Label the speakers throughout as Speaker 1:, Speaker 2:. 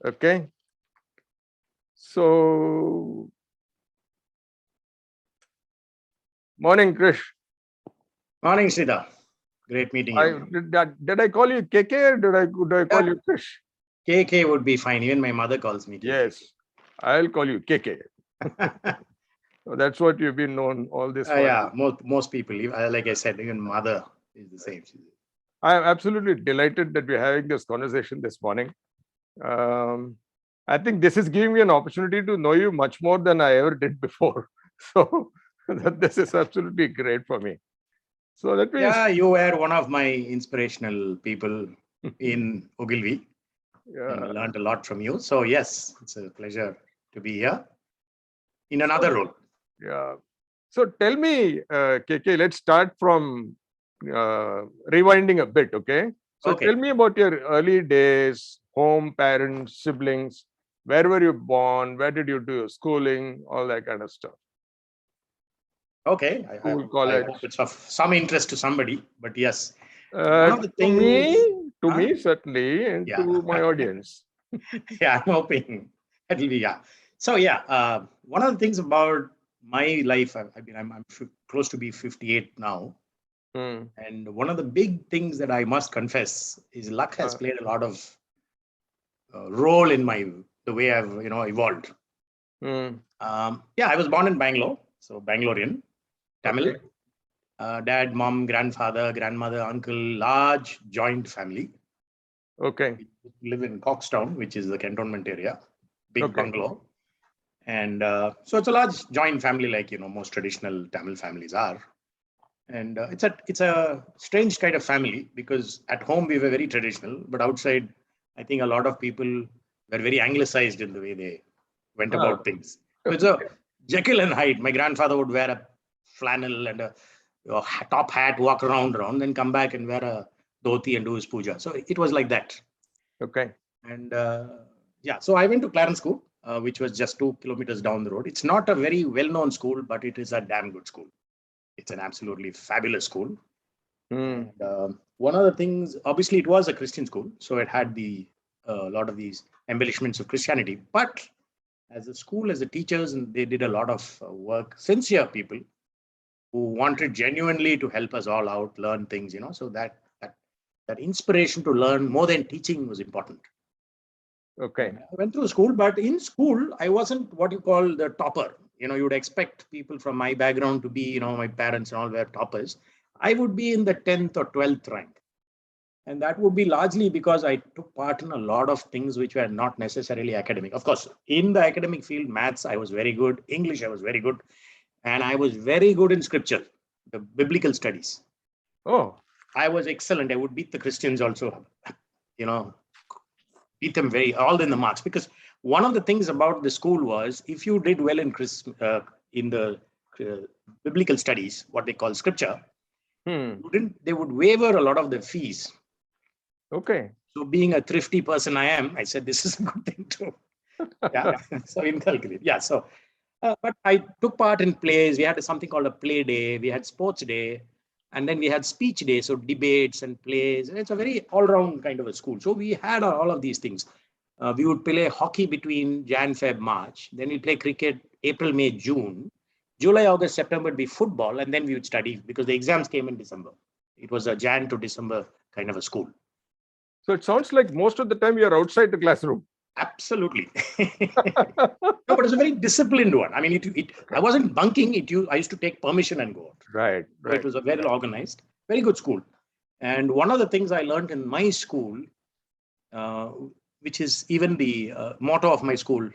Speaker 1: Okay. So, morning, Krish.
Speaker 2: Morning, Sridhar. Great meeting you.
Speaker 1: Did I call you KK or did I call
Speaker 2: Yeah,
Speaker 1: you Krish?
Speaker 2: KK would be fine. Even my mother calls me KK.
Speaker 1: Yes, I'll call you KK. So that's what you've been known all this while.
Speaker 2: Yeah, most people, like I said, even mother is the same.
Speaker 1: I am absolutely delighted that we're having this conversation this morning. I think this is giving me an opportunity to know you much more than I ever did before. So this is absolutely great for me. So let me.
Speaker 2: Yeah, you were one of my inspirational people in Ogilvy, and I
Speaker 1: Yeah.
Speaker 2: learned a lot from you. So yes, it's a pleasure to be here in another role.
Speaker 1: Yeah. So tell me, KK, let's start from rewinding a bit, okay? So
Speaker 2: Okay.
Speaker 1: tell me about your early days, home, parents, siblings. Where were you born? Where did you do your schooling? All that kind of stuff.
Speaker 2: Okay.
Speaker 1: School,
Speaker 2: I
Speaker 1: college.
Speaker 2: hope it's of some interest to somebody. But yes, one of the
Speaker 1: To
Speaker 2: things.
Speaker 1: me certainly, and
Speaker 2: Yeah.
Speaker 1: to my audience.
Speaker 2: Yeah, I'm hoping it will be, yeah. So yeah, one of the things about my life, I'm close to be 58 now,
Speaker 1: Hmm.
Speaker 2: and one of the big things that I must confess is luck has
Speaker 1: Uh,
Speaker 2: played a lot of role in the way I've evolved.
Speaker 1: hmm.
Speaker 2: Yeah, I was born in Bangalore, so Bangalorean, Tamil.
Speaker 1: Okay.
Speaker 2: Dad, mom, grandfather, grandmother, uncle, large joint family.
Speaker 1: Okay.
Speaker 2: We live in Coxtown, which is the cantonment area, big
Speaker 1: Okay.
Speaker 2: bungalow. And so it's a large joint family, like most traditional Tamil families are. And it's a strange kind of family because at home we were very traditional, but outside I think a lot of people were very anglicized in the way they went
Speaker 1: Ah,
Speaker 2: about things. So it's a Jekyll and Hyde. My grandfather would wear a flannel and a top hat, walk around, then come back and wear a dhoti and do his puja. So it was like that.
Speaker 1: okay.
Speaker 2: And yeah, so I went to Clarence School, which was just 2 kilometers down the road. It's not a very well known school, but it is a damn good school. It's an absolutely fabulous school.
Speaker 1: Hmm.
Speaker 2: And one of the things, obviously, it was a Christian school, so it had a lot of these embellishments of Christianity. But as a school, as the teachers, and they did a lot of work, sincere people who wanted genuinely to help us all out, learn things, So that inspiration to learn more than teaching was important.
Speaker 1: Okay.
Speaker 2: I went through school, but in school, I wasn't what you call the topper. You would expect people from my background to be, my parents and all were toppers. I would be in the 10th or 12th rank. And that would be largely because I took part in a lot of things which were not necessarily academic. Of course, in the academic field, maths, I was very good. English, I was very good. And I was very good in scripture, the biblical studies.
Speaker 1: Oh,
Speaker 2: I was excellent. I would beat the Christians also, you know, beat them all in the marks, because one of the things about the school was if you did well in the uh, biblical studies, what they call scripture,
Speaker 1: hmm.
Speaker 2: they would waiver a lot of the fees.
Speaker 1: Okay.
Speaker 2: So being a thrifty person I said this is a good thing too. Yeah. So inculcate. Yeah. So but I took part in plays. We had something called a play day. We had sports day, and then we had speech day. So debates and plays. And it's a very all-round kind of a school. So we had all of these things. We would play hockey between Jan, Feb, March. Then we play cricket April, May, June. July, August, September would be football, and then we would study because the exams came in December. It was a Jan to December kind of a school.
Speaker 1: So it sounds like most of the time you're outside the classroom.
Speaker 2: Absolutely. No, but it's a very disciplined one. I mean, I wasn't bunking it. I used to take permission and go out.
Speaker 1: Right.
Speaker 2: So it was a very organized, very good school. And one of the things I learned in my school, uh, which is even the motto of my school,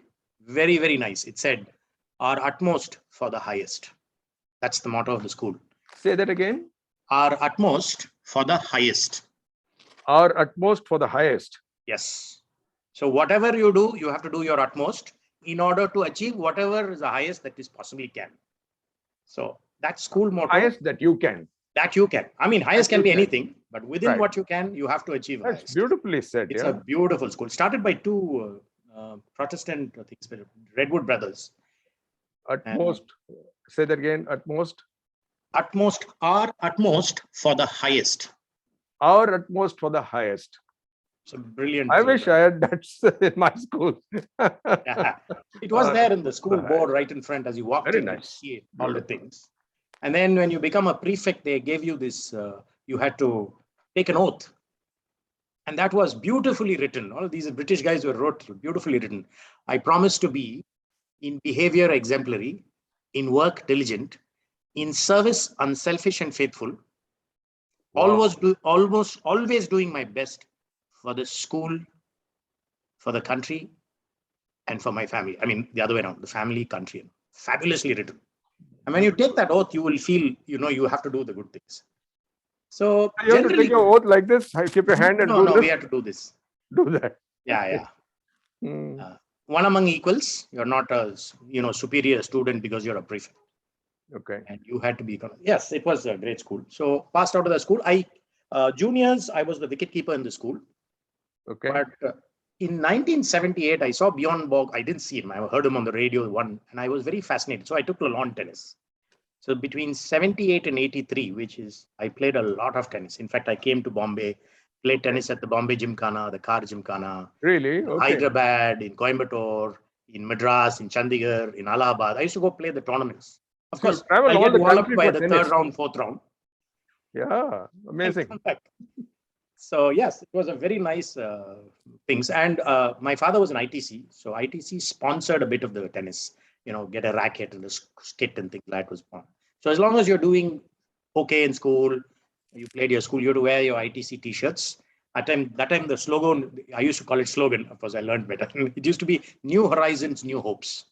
Speaker 2: very, very nice. It said, our utmost for the highest. That's the motto of the school.
Speaker 1: Say that again.
Speaker 2: Our utmost for the highest.
Speaker 1: Our utmost for the highest.
Speaker 2: Yes. So whatever you do, you have to do your utmost in order to achieve whatever is the highest that is possibly can. So that school motto.
Speaker 1: Highest that you can.
Speaker 2: That you can. I mean, highest can be anything, but within what you can, you have to achieve
Speaker 1: That's
Speaker 2: highest.
Speaker 1: beautifully said.
Speaker 2: It's a beautiful school. Started by two Protestant things, Redwood brothers.
Speaker 1: Utmost. Say that again. Utmost.
Speaker 2: Our utmost for the highest.
Speaker 1: Our utmost for the highest.
Speaker 2: It's a brilliant.
Speaker 1: I wish I had that in my school.
Speaker 2: Yeah. It was there in the school board right in front as you walked
Speaker 1: Very
Speaker 2: in.
Speaker 1: nice.
Speaker 2: You see it, all the things. And then when you become a prefect, they gave you this, you had to take an oath. And that was beautifully written. All of these British guys were wrote beautifully written. I promise to be in behavior exemplary, in work diligent, in service unselfish and faithful,
Speaker 1: Wow.
Speaker 2: almost always doing my best for the school, for the country, and for my family. I mean, the other way around, the family, country. Fabulously written. And when you take that oath, you will feel, you have to do the good things. So
Speaker 1: You have to take your oath like this. Keep your hand and
Speaker 2: no,
Speaker 1: do this.
Speaker 2: we have to do this.
Speaker 1: Do that.
Speaker 2: Yeah.
Speaker 1: Hmm.
Speaker 2: One among equals. You're not a superior student because you're a prefect.
Speaker 1: Okay.
Speaker 2: And you had to be. Yes, it was a great school. So passed out of the school. Juniors, I was the wicketkeeper in the school.
Speaker 1: Okay.
Speaker 2: But in 1978, I saw Bjorn Borg. I didn't see him. I heard him on the radio and I was very fascinated. So I took lawn tennis. So between 78 and 83, I played a lot of tennis. In fact, I came to Bombay, played tennis at the Bombay Gymkhana, the Car Gymkhana.
Speaker 1: Really? Okay.
Speaker 2: Hyderabad, in Coimbatore, in Madras, in Chandigarh, in Allahabad. I used to go play the tournaments. Of course,
Speaker 1: travel all the country
Speaker 2: by
Speaker 1: for
Speaker 2: the
Speaker 1: tennis.
Speaker 2: third round, fourth round.
Speaker 1: Yeah, amazing.
Speaker 2: So yes, it was a very nice things. And my father was an ITC, so ITC sponsored a bit of the tennis. Get a racket and a skit and things like that was fun. So as long as you're doing okay in school, you played your school, you had to wear your ITC t-shirts. That time the slogan, I used to call it slogan. Of course, I learned better. It used to be New Horizons, New Hopes.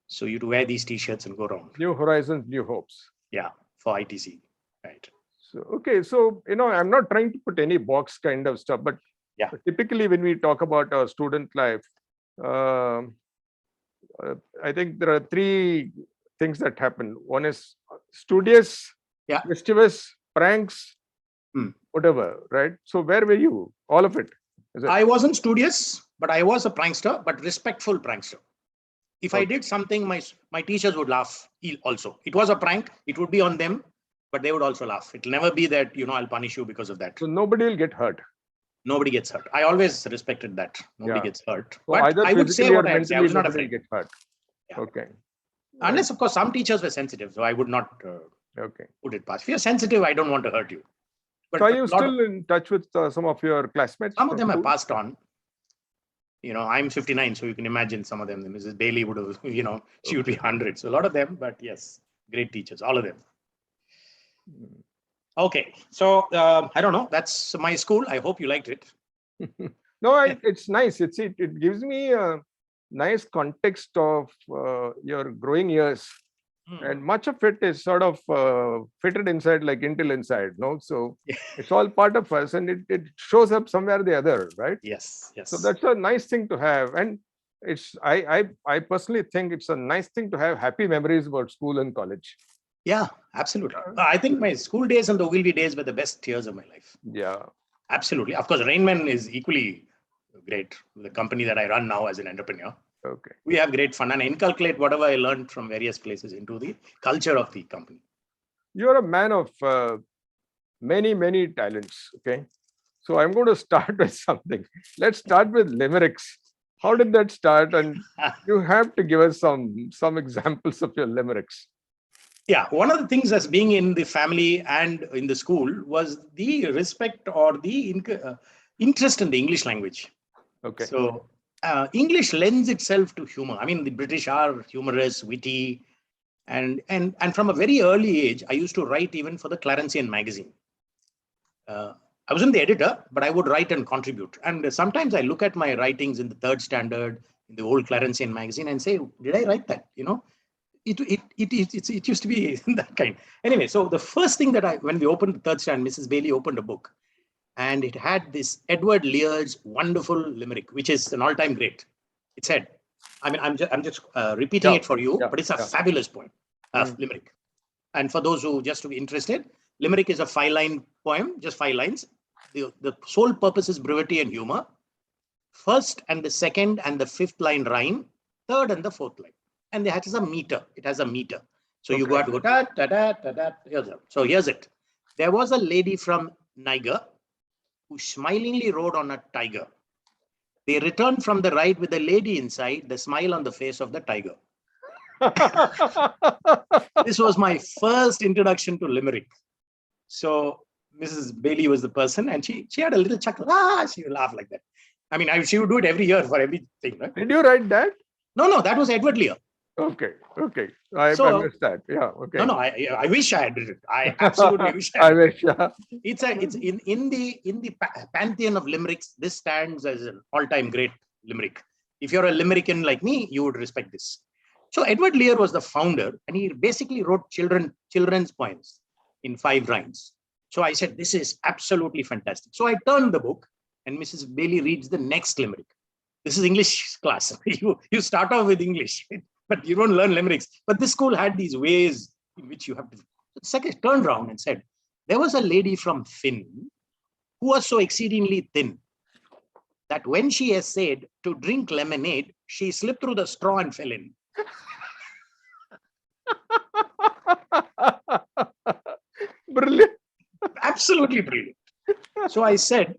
Speaker 2: So you to wear these t-shirts and go around.
Speaker 1: New Horizons, New Hopes.
Speaker 2: Yeah, for ITC, right.
Speaker 1: So, okay, so, I'm not trying to put any box kind of stuff, but
Speaker 2: yeah,
Speaker 1: typically when we talk about our student life, I think there are three things that happen. One is studious, mischievous, pranks, whatever, right? So where were you? All of it?
Speaker 2: I wasn't studious, but I was a prankster, but respectful prankster. If I did something, my teachers would laugh also. It was a prank. It would be on them, but they would also laugh. It'll never be that, I'll punish you because of that.
Speaker 1: So nobody will get hurt.
Speaker 2: Nobody gets hurt. I always respected that. Nobody gets hurt.
Speaker 1: So
Speaker 2: but I would say what I would say. I was not afraid.
Speaker 1: Get hurt.
Speaker 2: Yeah.
Speaker 1: Okay.
Speaker 2: Unless, of course, some teachers were sensitive. So I would not put it past. If you're sensitive, I don't want to hurt you.
Speaker 1: But so are you still in touch with some of your classmates?
Speaker 2: Some of them have passed on. I'm 59, so you can imagine some of them. Mrs. Bailey would have, she would be 100. So a lot of them, but yes, great teachers, all of them. Okay, so I don't know. That's my school. I hope you liked it.
Speaker 1: No, it's nice. It gives me a nice context of your growing years. And much of it is sort of fitted inside like Intel inside, no? So it's all part of us and it shows up somewhere or the other, right?
Speaker 2: Yes.
Speaker 1: So that's a nice thing to have. And I personally think it's a nice thing to have happy memories about school and college.
Speaker 2: Yeah, absolutely. I think my school days and the Ogilvy days were the best years of my life.
Speaker 1: Yeah.
Speaker 2: Absolutely. Of course, Rainman is equally great. The company that I run now as an entrepreneur.
Speaker 1: Okay.
Speaker 2: We have great fun and inculcate whatever I learned from various places into the culture of the company.
Speaker 1: You're a man of many, many talents. Okay. So I'm going to start with something. Let's start with limericks. How did that start? And you have to give us some examples of your limericks.
Speaker 2: Yeah. One of the things as being in the family and in the school was the respect or the interest in the English language.
Speaker 1: Okay.
Speaker 2: So English lends itself to humor. I mean, the British are humorous, witty, and from a very early age, I used to write even for the Clarencian magazine. I wasn't the editor, but I would write and contribute. And sometimes I look at my writings in the third standard, in the old Clarencian magazine, and say, did I write that? It used to be that kind. Anyway, so the first thing that when we opened the third stand, Mrs. Bailey opened a book. And it had this Edward Lear's wonderful limerick, which is an all-time great. It said, I'm just repeating it for you, but it's a fabulous poem, limerick. And for those who just to be interested, limerick is a 5-line poem, just 5 lines. The sole purpose is brevity and humor. First and the second and the fifth line rhyme, third and the fourth line. And it has a meter. So you got to go da da da da da. So here's it. There was a lady from Niger who smilingly rode on a tiger. They returned from the ride with a lady inside, the smile on the face of the tiger. This was my first introduction to limerick. So Mrs. Bailey was the person, and she had a little chuckle. She would laugh like that. I mean, she would do it every year for everything, right?
Speaker 1: Did you write that?
Speaker 2: No, that was Edward Lear.
Speaker 1: Okay. I missed that. Yeah. Okay.
Speaker 2: No, I wish I had written it. I absolutely wish I had.
Speaker 1: I wish. Yeah.
Speaker 2: It's in the pantheon of limericks. This stands as an all-time great limerick. If you're a limerickan like me, you would respect this. So Edward Lear was the founder, and he basically wrote children's poems in 5 rhymes. So I said, this is absolutely fantastic. So I turned the book, and Mrs. Bailey reads the next limerick. This is English class. You start off with English, but you don't learn limericks. But this school had these ways in which you have to. The second turned around and said, there was a lady from Finn who was so exceedingly thin that when she essayed to drink lemonade, she slipped through the straw and fell in.
Speaker 1: Brilliant.
Speaker 2: Absolutely brilliant. So I said,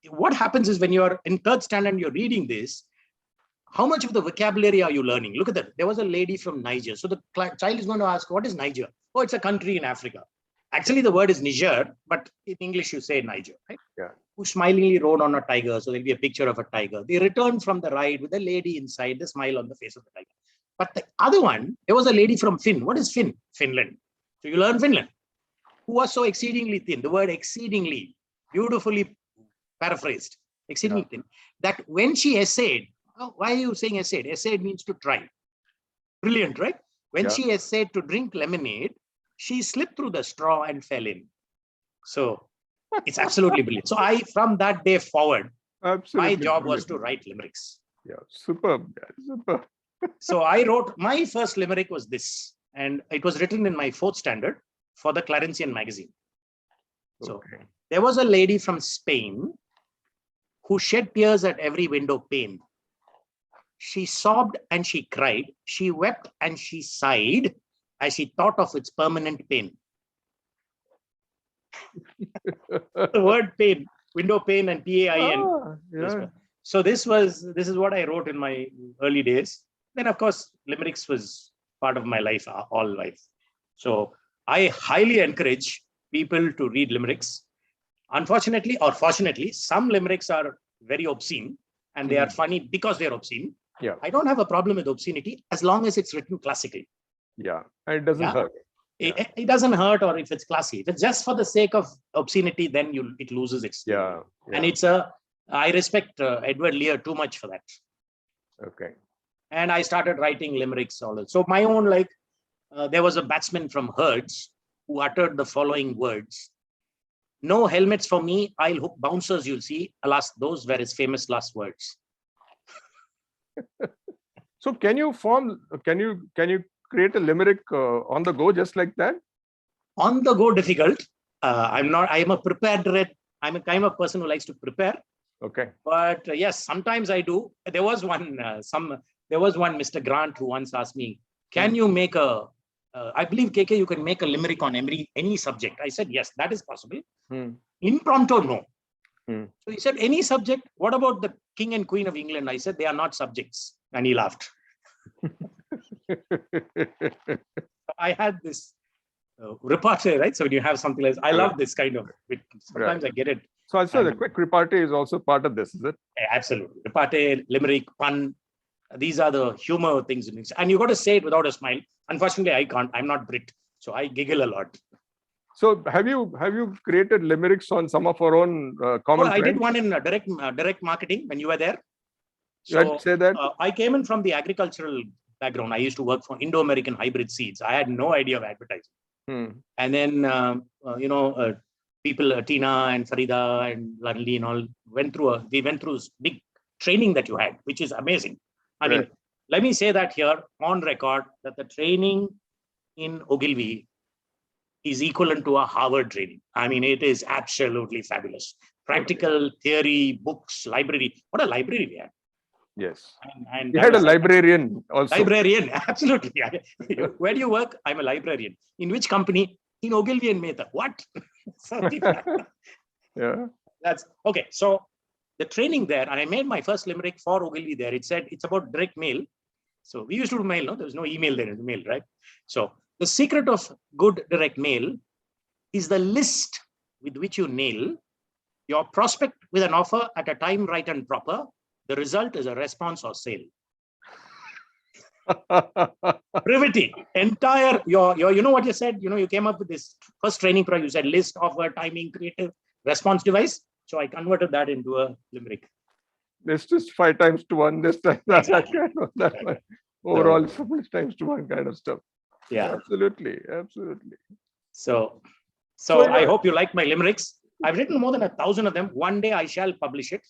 Speaker 2: what happens is when you're in 3rd standard and you're reading this, how much of the vocabulary are you learning? Look at that. There was a lady from Niger. So the child is going to ask, what is Niger? Oh, it's a country in Africa. Actually, the word is Niger, but in English, you say Niger, right?
Speaker 1: Yeah.
Speaker 2: Who smilingly rode on a tiger. So there'll be a picture of a tiger. They returned from the ride with a lady inside, the smile on the face of the tiger. But the other one, there was a lady from Finn. What is Finn? Finland. So you learn Finland. Who was so exceedingly thin. The word exceedingly, beautifully paraphrased, exceedingly thin, that when she essayed, why are you saying essayed? Essayed means to try. Brilliant, right? When she essayed to drink lemonade, she slipped through the straw and fell in. So it's absolutely brilliant. So from that day forward, my job was to write limericks.
Speaker 1: Yeah, superb. Superb.
Speaker 2: So I wrote, my first limerick was this, and it was written in my 4th standard for the Clarencian magazine. So there was a lady from Spain who shed tears at every window pane. She sobbed and she cried. She wept and she sighed as she thought of its permanent pain. The word pain, window pane and PAIN. So this is what I wrote in my early days. Then, of course, limericks was part of my life, all life. So I highly encourage people to read limericks. Unfortunately, or fortunately, some limericks are very obscene and they are funny because they're obscene.
Speaker 1: Yeah.
Speaker 2: I don't have a problem with obscenity as long as it's written classically.
Speaker 1: Yeah. And it doesn't hurt.
Speaker 2: It doesn't hurt, or if it's classy. If it's just for the sake of obscenity, then it loses its.
Speaker 1: Yeah.
Speaker 2: And I respect Edward Lear too much for that.
Speaker 1: Okay.
Speaker 2: And I started writing limericks. So my own, there was a batsman from Herds who uttered the following words. No helmets for me, I'll hook bouncers, you'll see. Alas, those were his famous last words.
Speaker 1: So can you create a limerick on the go just like that?
Speaker 2: On the go, difficult. I'm a prepared. I'm a kind of person who likes to prepare.
Speaker 1: Okay.
Speaker 2: But yes, sometimes I do. There was one Mr. Grant who once asked me, can you make I believe, KK, you can make a limerick on any subject. I said, yes, that is possible. Impromptu, no. So he said, any subject, what about the King and Queen of England? I said, they are not subjects. And he laughed. I had this repartee, right? So when you have something like this, I love this kind of, sometimes I get it.
Speaker 1: So I'll say the quick repartee is also part of this, is it?
Speaker 2: Absolutely. Repartee, limerick, pun. These are the humor things. And you got to say it without a smile. Unfortunately, I can't. I'm not Brit. So I giggle a lot.
Speaker 1: So have you created limericks on some of our own common friends?
Speaker 2: I did one in direct marketing when you were there.
Speaker 1: So I'd say that.
Speaker 2: I came in from the agricultural background. I used to work for Indo-American hybrid seeds. I had no idea of advertising. And then, people, Tina and Farida and Lanli and all we went through this big training that you had, which is amazing. I mean, let me say that here on record that the training in Ogilvy is equivalent to a Harvard training. I mean, it is absolutely fabulous. Practical, theory, books, library. What a library we had.
Speaker 1: Yes.
Speaker 2: And
Speaker 1: you had a librarian also.
Speaker 2: Librarian, absolutely. Where do you work? I'm a librarian. In which company? in Ogilvy and Mather. What?
Speaker 1: Yeah.
Speaker 2: That's okay. So the training there, and I made my first limerick for Ogilvy there. It said it's about direct mail. So we used to do mail, no? There was no email there, it was mail, right? So the secret of good direct mail is the list with which you nail your prospect with an offer at a time right and proper. The result is a response or sale. Brevity, entire your you know what you said, you came up with this first training program, you said list, offer, timing, creative, response, device. So I converted that into a limerick.
Speaker 1: It's just 5 times to 1 this time. That
Speaker 2: Exactly.
Speaker 1: kind of that one. Overall, so much times to 1 kind of stuff.
Speaker 2: Yeah.
Speaker 1: Absolutely.
Speaker 2: So
Speaker 1: So,
Speaker 2: I hope you like my limericks. I've written more than 1,000 of them. One day I shall publish it.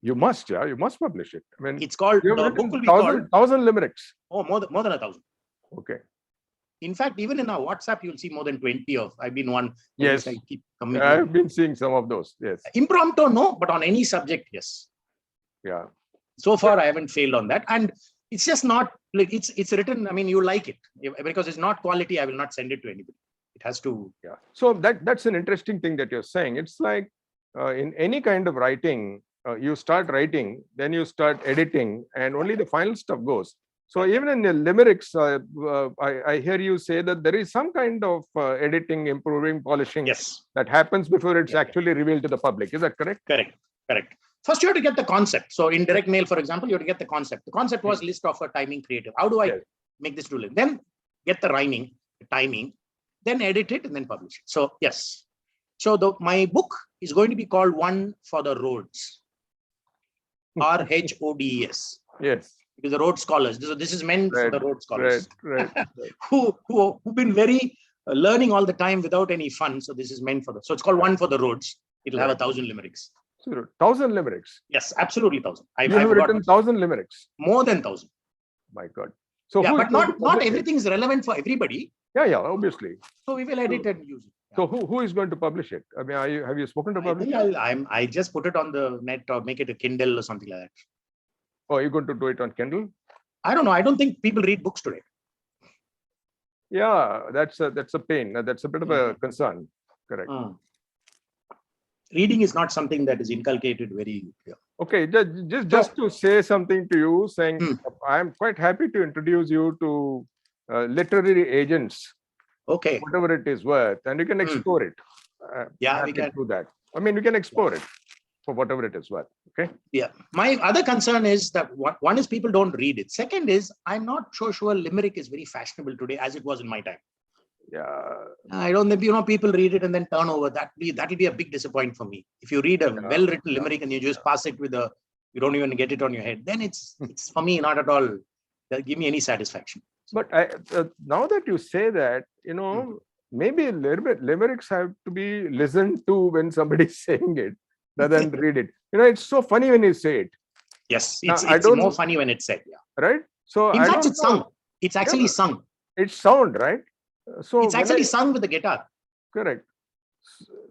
Speaker 1: you must publish it. I mean,
Speaker 2: It's called,
Speaker 1: you have
Speaker 2: the book
Speaker 1: written
Speaker 2: will be called,
Speaker 1: 1,000 limericks.
Speaker 2: oh, more than 1,000.
Speaker 1: Okay.
Speaker 2: In fact, even in our WhatsApp, you'll see more than 20 of. I've been one.
Speaker 1: Yes.
Speaker 2: I keep coming.
Speaker 1: I've been seeing some of those. Yes.
Speaker 2: Impromptu, no, but on any subject, yes.
Speaker 1: Yeah.
Speaker 2: So far, I haven't failed on that. And it's just not like it's written. I mean, you like it because it's not quality. I will not send it to anybody. It has to.
Speaker 1: Yeah. So that's an interesting thing that you're saying. It's like in any kind of writing, you start writing, then you start editing, and only the final stuff goes. So even in the limericks, I hear you say that there is some kind of editing, improving, polishing that happens before it's actually revealed to the public. Is that correct?
Speaker 2: Correct. First, you have to get the concept. So in direct mail, for example, you have to get the concept. The concept was list, offer, timing, creative. How do I make this do? Then get the rhyming, the timing, then edit it and then publish it. So yes. So my book is going to be called One for the Roads. RHODES.
Speaker 1: Yes.
Speaker 2: Because the road scholars. So this is meant for the road scholars.
Speaker 1: Right.
Speaker 2: who've been very learning all the time without any fun. So this is meant for them. So it's called One for the Roads. It'll have 1,000 limericks.
Speaker 1: 1,000 limericks.
Speaker 2: Yes, absolutely 1,000.
Speaker 1: You have written 1,000 limericks.
Speaker 2: More than 1,000.
Speaker 1: My God. So
Speaker 2: yeah, but not everything is relevant for everybody.
Speaker 1: Yeah, obviously.
Speaker 2: So we will edit and use it. Yeah.
Speaker 1: So who is going to publish it? I mean, have you spoken to publishers?
Speaker 2: I just put it on the net or make it a Kindle or something like that.
Speaker 1: Oh, are you going to do it on Kindle?
Speaker 2: I don't know. I don't think people read books today.
Speaker 1: Yeah, that's a pain. That's a bit of a concern. Correct.
Speaker 2: Reading is not something that is inculcated very.
Speaker 1: Okay, just to say something to you, saying I'm quite happy to introduce you to literary agents.
Speaker 2: Okay.
Speaker 1: Whatever it is worth, and you can explore it.
Speaker 2: Yeah, we can
Speaker 1: do that. I mean, we can explore it for whatever it is worth. Okay.
Speaker 2: Yeah. My other concern is that one is people don't read it. Second is I'm not so sure limerick is very fashionable today as it was in my time.
Speaker 1: Yeah.
Speaker 2: I don't think people read it and then turn over. That'll be a big disappointment for me. If you read a well-written limerick and you just pass it with you don't even get it on your head, then it's for me not at all. That'll give me any satisfaction.
Speaker 1: But now that you say that, maybe a little bit limericks have to be listened to when somebody's saying it rather than read it. It's so funny when you say it.
Speaker 2: Yes, it's more funny when it's said. Yeah.
Speaker 1: Right. So
Speaker 2: in fact, it's sung. It's actually sung.
Speaker 1: It's sound, right? So
Speaker 2: it's actually sung with the guitar.
Speaker 1: Correct.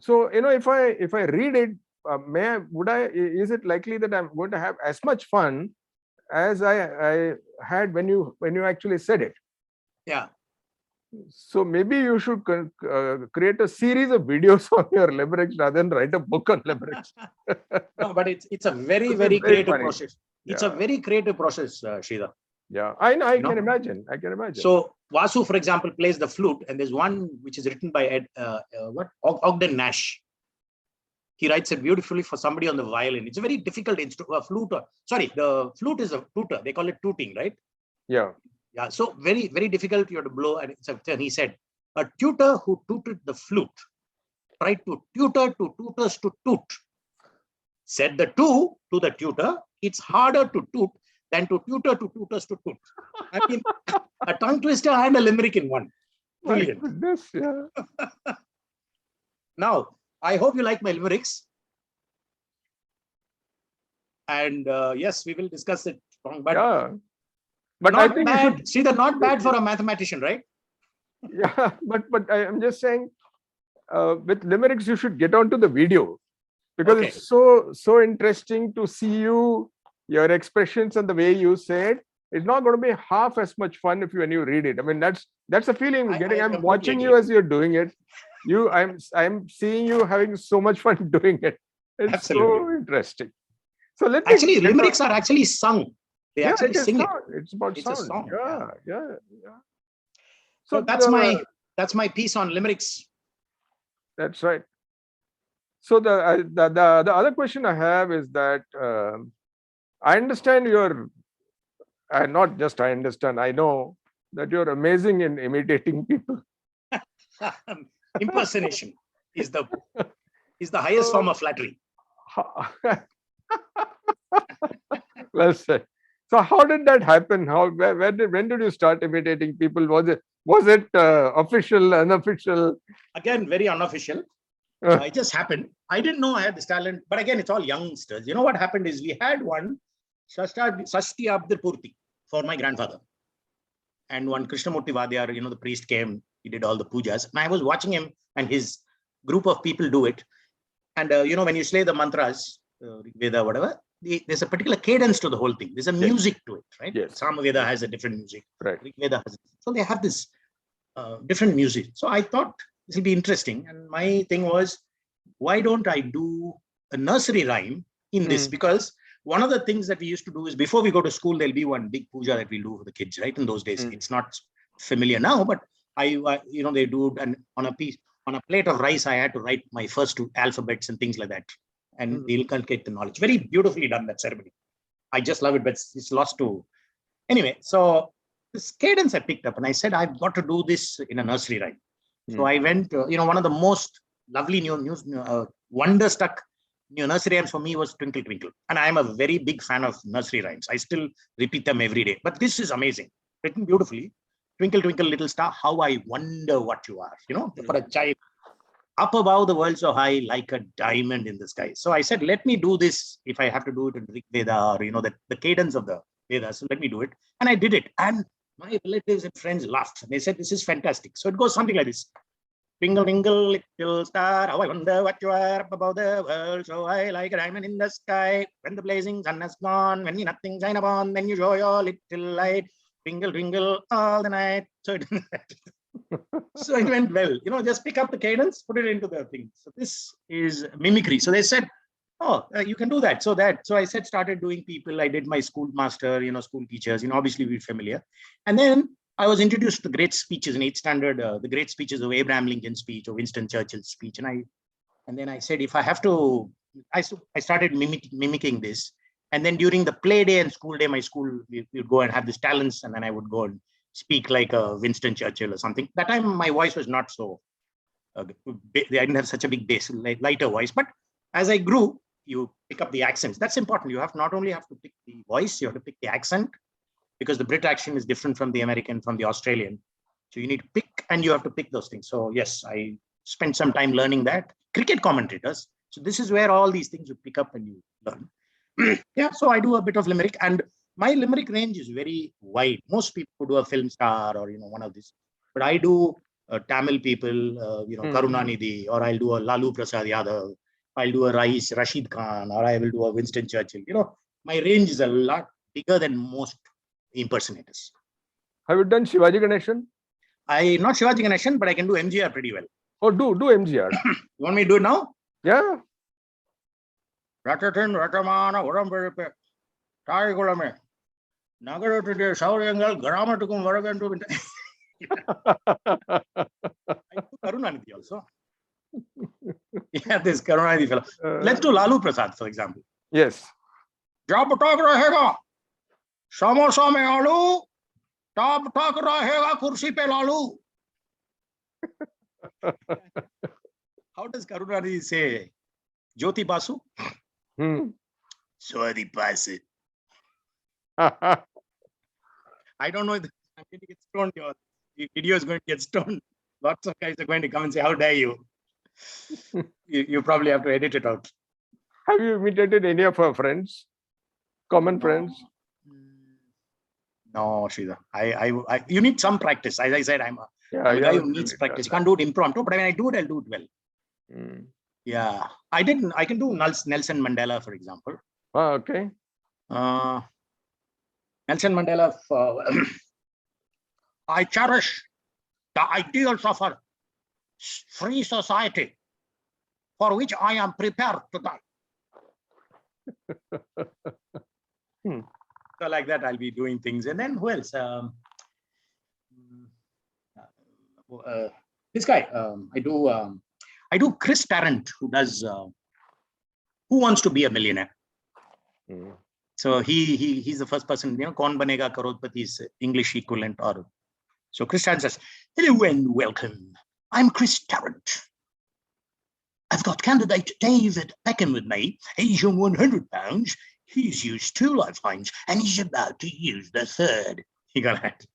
Speaker 1: So if I read it, is it likely that I'm going to have as much fun as I had when you actually said it?
Speaker 2: Yeah.
Speaker 1: So maybe you should create a series of videos on your limericks rather than write a book on limericks.
Speaker 2: No, but it's a very creative process. It's a very creative process, Sridhar.
Speaker 1: Yeah, I can imagine.
Speaker 2: So Vasu, for example, plays the flute, and there's one which is written by Ogden Nash. He writes it beautifully for somebody on the violin. It's a very difficult instrument. The flute is a tutor. They call it tooting, right?
Speaker 1: Yeah.
Speaker 2: Yeah. So very, very difficult. You have to blow. And he said, a tutor who tooted the flute tried to tutor to tutors to toot. Said the two to the tutor, it's harder to toot than to tutor to tutors to toot. I mean, a tongue twister and a limerick in one. Brilliant.
Speaker 1: My goodness, yeah.
Speaker 2: Now, I hope you like my limericks. And yes, we will discuss it. But I think bad. See, they're not bad for a mathematician, right?
Speaker 1: Yeah, but I'm just saying, with limericks, you should get onto the video because it's so interesting to see your expressions and the way you say it. It's not going to be half as much fun when you read it. I mean, that's That's the feeling I'm getting. I'm
Speaker 2: completely
Speaker 1: watching you
Speaker 2: agree.
Speaker 1: as you're doing it. I'm seeing you having so much fun doing it. It's
Speaker 2: Absolutely.
Speaker 1: so interesting. So let me
Speaker 2: Actually,
Speaker 1: get
Speaker 2: limericks are actually sung. They
Speaker 1: yeah,
Speaker 2: actually
Speaker 1: it is
Speaker 2: sing it.
Speaker 1: sound. It's about
Speaker 2: It's a
Speaker 1: sound.
Speaker 2: song.
Speaker 1: Yeah, yeah, yeah.
Speaker 2: So
Speaker 1: So the,
Speaker 2: that's my piece on limericks.
Speaker 1: that's right. So the other question I have is that I understand you're, and not just I understand, I know that you're amazing in imitating people.
Speaker 2: Impersonation is the highest form
Speaker 1: So,
Speaker 2: of flattery.
Speaker 1: well said. So how did that happen? When did you start imitating people? Was it official, unofficial?
Speaker 2: Again, very unofficial. It just happened. I didn't know I had this talent, but again, it's all youngsters. You know what happened is we had one Sashti Abdurpurti for my grandfather, and one Krishnamurti Vadyar. The priest came. He did all the pujas, and I was watching him and his group of people do it. And when you say the mantras, Veda, whatever, there's a particular cadence to the whole thing. There's a music to it, right?
Speaker 1: Yes.
Speaker 2: Samaveda has a different music.
Speaker 1: Right.
Speaker 2: Rig Veda has it. So they have this different music. So I thought this will be interesting. And my thing was, why don't I do a nursery rhyme in this? Because one of the things that we used to do is before we go to school, there'll be one big puja that we do for the kids, right? In those days, it's not familiar now, but they do, and on a plate of rice, I had to write my first two alphabets and things like that. And they inculcate the knowledge. Very beautifully done, that ceremony. I just love it, but it's lost to. Anyway, so this cadence I picked up and I said, I've got to do this in a nursery rhyme. So I went, one of the most lovely wonder-struck new nursery rhymes for me was Twinkle Twinkle. And I'm a very big fan of nursery rhymes. I still repeat them every day. But this is amazing. Written beautifully. Twinkle, twinkle, little star, how I wonder what you are, for a child. Up above the world so high, like a diamond in the sky. So I said, let me do this if I have to do it in Rig Veda or, the cadence of the Veda. So let me do it. And I did it. And my relatives and friends laughed. They said, this is fantastic. So it goes something like this. Twinkle, twinkle, little star, how I wonder what you are up above the world so high, like a diamond in the sky. When the blazing sun has gone, when nothing shine upon, then you show your little light. Twinkle, twinkle, all the night. So it went well. Just pick up the cadence, put it into the thing. So this is mimicry. So they said, oh, you can do that. So I said, started doing people. I did my schoolmaster, school teachers, obviously we're familiar. And then I was introduced to the great speeches in 8th standard, the great speeches of Abraham Lincoln's speech or Winston Churchill's speech. And then I said, if I have to, I started mimicking this. And then during the play day and school day, my school, we would go and have these talents. And then I would go and speak like Winston Churchill or something. That time, my voice was not so, I didn't have such a big bass, lighter voice. But as I grew, you pick up the accents. That's important. You have not only have to pick the voice, you have to pick the accent, because the Brit accent is different from the American, from the Australian. So you need to pick, and you have to pick those things. So yes, I spent some time learning that. Cricket commentators. So this is where all these things you pick up and you learn. Yeah, so I do a bit of limerick, and my limerick range is very wide. Most people do a film star or one of these, but I do Tamil people, Karunanidhi, or I'll do a Lalu Prasad Yadav, I'll do a Rashid Khan, or I will do a Winston Churchill. My range is a lot bigger than most impersonators.
Speaker 1: Have you done Shivaji Ganeshan?
Speaker 2: Not Shivaji Ganeshan, but I can do MGR pretty well.
Speaker 1: Oh, do MGR.
Speaker 2: You want me to do it now?
Speaker 1: Yeah.
Speaker 2: Ratatin Ratamana Urampe Tari Gulame Nagaratu Sauriangal Gramatukum Varagantu. I do Karunanidhi also. Yeah, this Karunanidhi fellow. Let's do Lalu Prasad, for example.
Speaker 1: Yes.
Speaker 2: Jab tak rahega samosa mein aloo, tab tak rahega kursi pe lalu. How does Karunanidhi say Jyoti Basu? Swati Basu. I don't know if I'm going to get stoned. The video is going to get stoned. Lots of guys are going to come and say, how dare you? You probably have to edit it out.
Speaker 1: Have you imitated any of our friends? Common friends?
Speaker 2: No, Sridhar. You need some practice. As I said, I'm a guy who needs practice. You can't do it impromptu, but when I do it, I'll do it well. Yeah. I can do Nelson Mandela, for example.
Speaker 1: Oh, okay.
Speaker 2: Nelson Mandela, I cherish the ideals of a free society for which I am prepared to die. So like that, I'll be doing things. And then who else? This guy, I do Chris Tarrant, who does Who Wants to Be a Millionaire. So he's the first person, Kaun Banega Crorepati's English equivalent. Or so Chris Tarrant says, hello and welcome. I'm Chris Tarrant. I've got candidate David Beckham with me. He's on 100 pounds. He's used 2 lifelines and he's about to use the 3rd. You got that?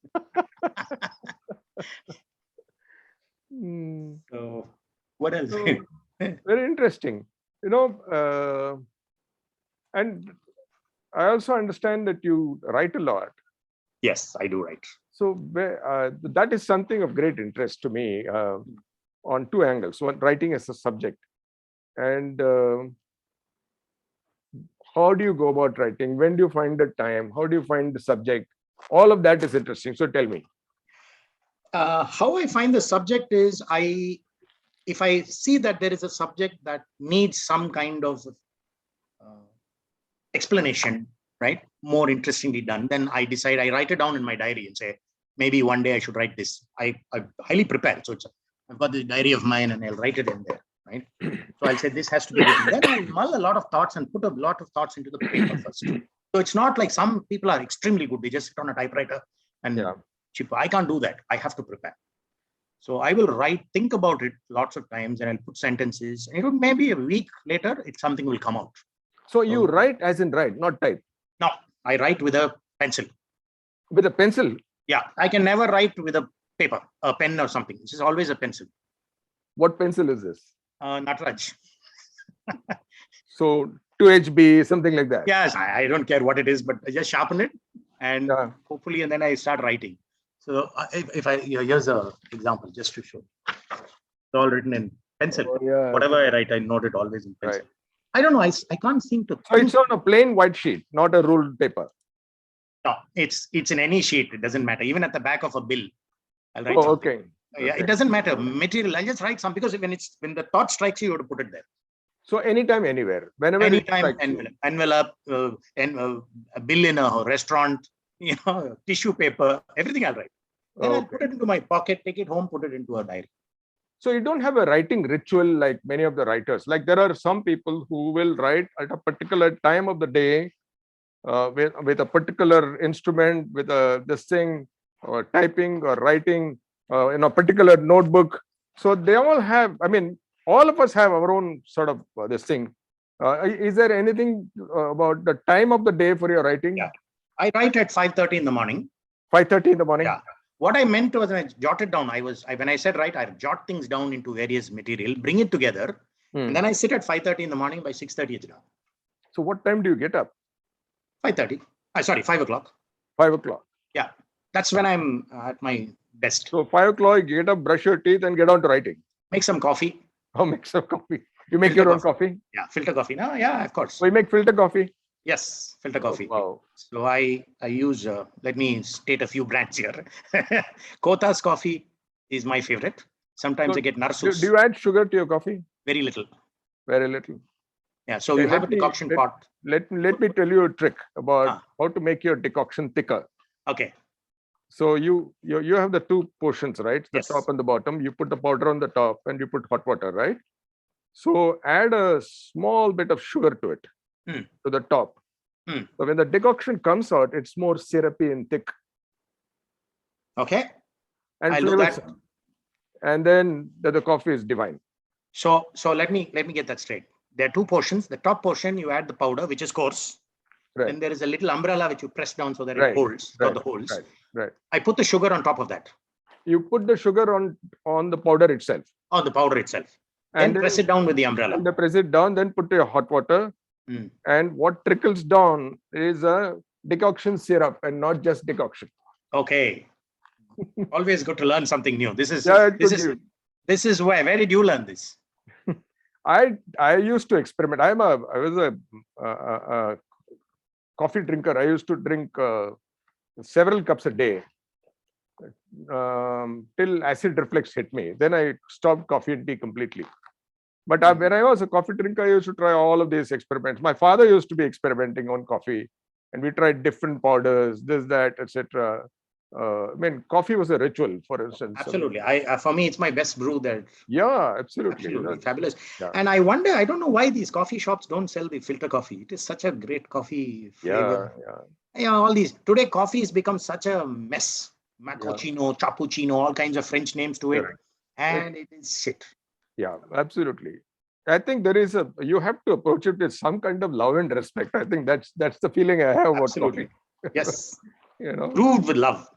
Speaker 2: So what else?
Speaker 1: So, very interesting. And I also understand that you write a lot.
Speaker 2: Yes, I do write.
Speaker 1: So that is something of great interest to me on 2 angles. One, writing as a subject, and how do you go about writing? When do you find the time? How do you find the subject? All of that is interesting. So tell me.
Speaker 2: How I find the subject is if I see that there is a subject that needs some kind of explanation, right? More interestingly done, then I decide, I write it down in my diary and say, maybe one day I should write this. I highly prepare. So I've got this diary of mine and I'll write it in there, right? So I'll say this has to be written. Then I'll mull a lot of thoughts and put a lot of thoughts into the paper first. So it's not like some people are extremely good. They just sit on a typewriter and chip. I can't do that. I have to prepare. So I will think about it lots of times, and I'll put sentences. And it would maybe a week later, something will come out.
Speaker 1: So you write as in write, not type?
Speaker 2: No, I write with a pencil.
Speaker 1: With a pencil?
Speaker 2: Yeah, I can never write with a paper, a pen or something. This is always a pencil.
Speaker 1: What pencil is this?
Speaker 2: Nataraj.
Speaker 1: So 2HB, something like that?
Speaker 2: Yes, I don't care what it is, but I just sharpen it and hopefully, and then I start writing. So here's an example just to show. It's all written in pencil. Whatever I write, I note it always in pencil. Right. I don't know. I can't seem to.
Speaker 1: So it's on a plain white sheet, not a ruled paper.
Speaker 2: No, it's in any sheet. It doesn't matter. Even at the back of a bill, I'll write something.
Speaker 1: Okay.
Speaker 2: Yeah, it doesn't matter. Material. I just write some because when the thought strikes you, you have to put it there.
Speaker 1: So anytime, anywhere, whenever.
Speaker 2: Anytime, envelope, a bill in a restaurant, tissue paper, everything I'll write. Then I'll put it into my pocket, take it home, put it into a diary.
Speaker 1: So you don't have a writing ritual like many of the writers. Like there are some people who will write at a particular time of the day with a particular instrument, with this thing, or typing or writing in a particular notebook. So they all have, all of us have our own sort of this thing. Is there anything about the time of the day for your writing?
Speaker 2: Yeah, I write at 5:30 in the morning.
Speaker 1: 5:30 in the morning?
Speaker 2: Yeah. What I meant was when I jotted down, when I said write, I jot things down into various material, bring it together, and then I sit at 5:30 in the morning. By 6:30 it's done.
Speaker 1: So what time do you get up?
Speaker 2: 5:30. 5 o'clock.
Speaker 1: 5 o'clock.
Speaker 2: Yeah, that's when I'm at my desk.
Speaker 1: So 5 o'clock, you get up, brush your teeth, and get on to writing.
Speaker 2: Make some coffee.
Speaker 1: Oh, make some coffee. You make your own coffee?
Speaker 2: Yeah, filter coffee. No, yeah, of course.
Speaker 1: So you make filter coffee?
Speaker 2: Yes, filter coffee.
Speaker 1: Oh, wow.
Speaker 2: So I use, let me state a few brands here. Kothas coffee is my favorite. Sometimes I get Narsus.
Speaker 1: Do you add sugar to your coffee?
Speaker 2: Very little.
Speaker 1: Very little.
Speaker 2: Yeah, so you have a decoction pot.
Speaker 1: Let me tell you a trick about how to make your decoction thicker.
Speaker 2: Okay.
Speaker 1: So you have the 2 portions, right? The
Speaker 2: Yes.
Speaker 1: top and the bottom. You put the powder on the top and you put hot water, right? So add a small bit of sugar to it, to the top. So when the decoction comes out, it's more syrupy and thick.
Speaker 2: Okay.
Speaker 1: And
Speaker 2: I'll do that.
Speaker 1: And then the coffee is divine.
Speaker 2: So let me get that straight. There are 2 portions. The top portion, you add the powder, which is coarse.
Speaker 1: Right.
Speaker 2: Then there is a little umbrella which you press down so that it holds, the holes.
Speaker 1: Right.
Speaker 2: I put the sugar on top of that.
Speaker 1: You put the sugar on the powder itself.
Speaker 2: On the powder itself. And then press it down with the umbrella.
Speaker 1: And press it down, then put your hot water. And what trickles down is a decoction syrup and not just decoction.
Speaker 2: Okay. Always good to learn something new. This is where did you learn this?
Speaker 1: I used to experiment. I was a coffee drinker. I used to drink several cups a day. till acid reflux hit me. Then I stopped coffee and tea completely. But when I was a coffee drinker, I used to try all of these experiments. My father used to be experimenting on coffee, and we tried different powders, this, that, etc. I mean, coffee was a ritual, for instance.
Speaker 2: Absolutely. For me, it's my best brew there.
Speaker 1: Yeah, absolutely.
Speaker 2: Absolutely. Fabulous.
Speaker 1: Yeah.
Speaker 2: And I wonder, I don't know why these coffee shops don't sell the filter coffee. It is such a great coffee flavor. Yeah, all these. Today, coffee has become such a mess. Macchiato, cappuccino, all kinds of French names to it.
Speaker 1: Correct.
Speaker 2: And it is shit.
Speaker 1: Yeah, absolutely. I think you have to approach it with some kind of love and respect. I think that's the feeling I have about coffee.
Speaker 2: Yes.
Speaker 1: Brewed
Speaker 2: with love.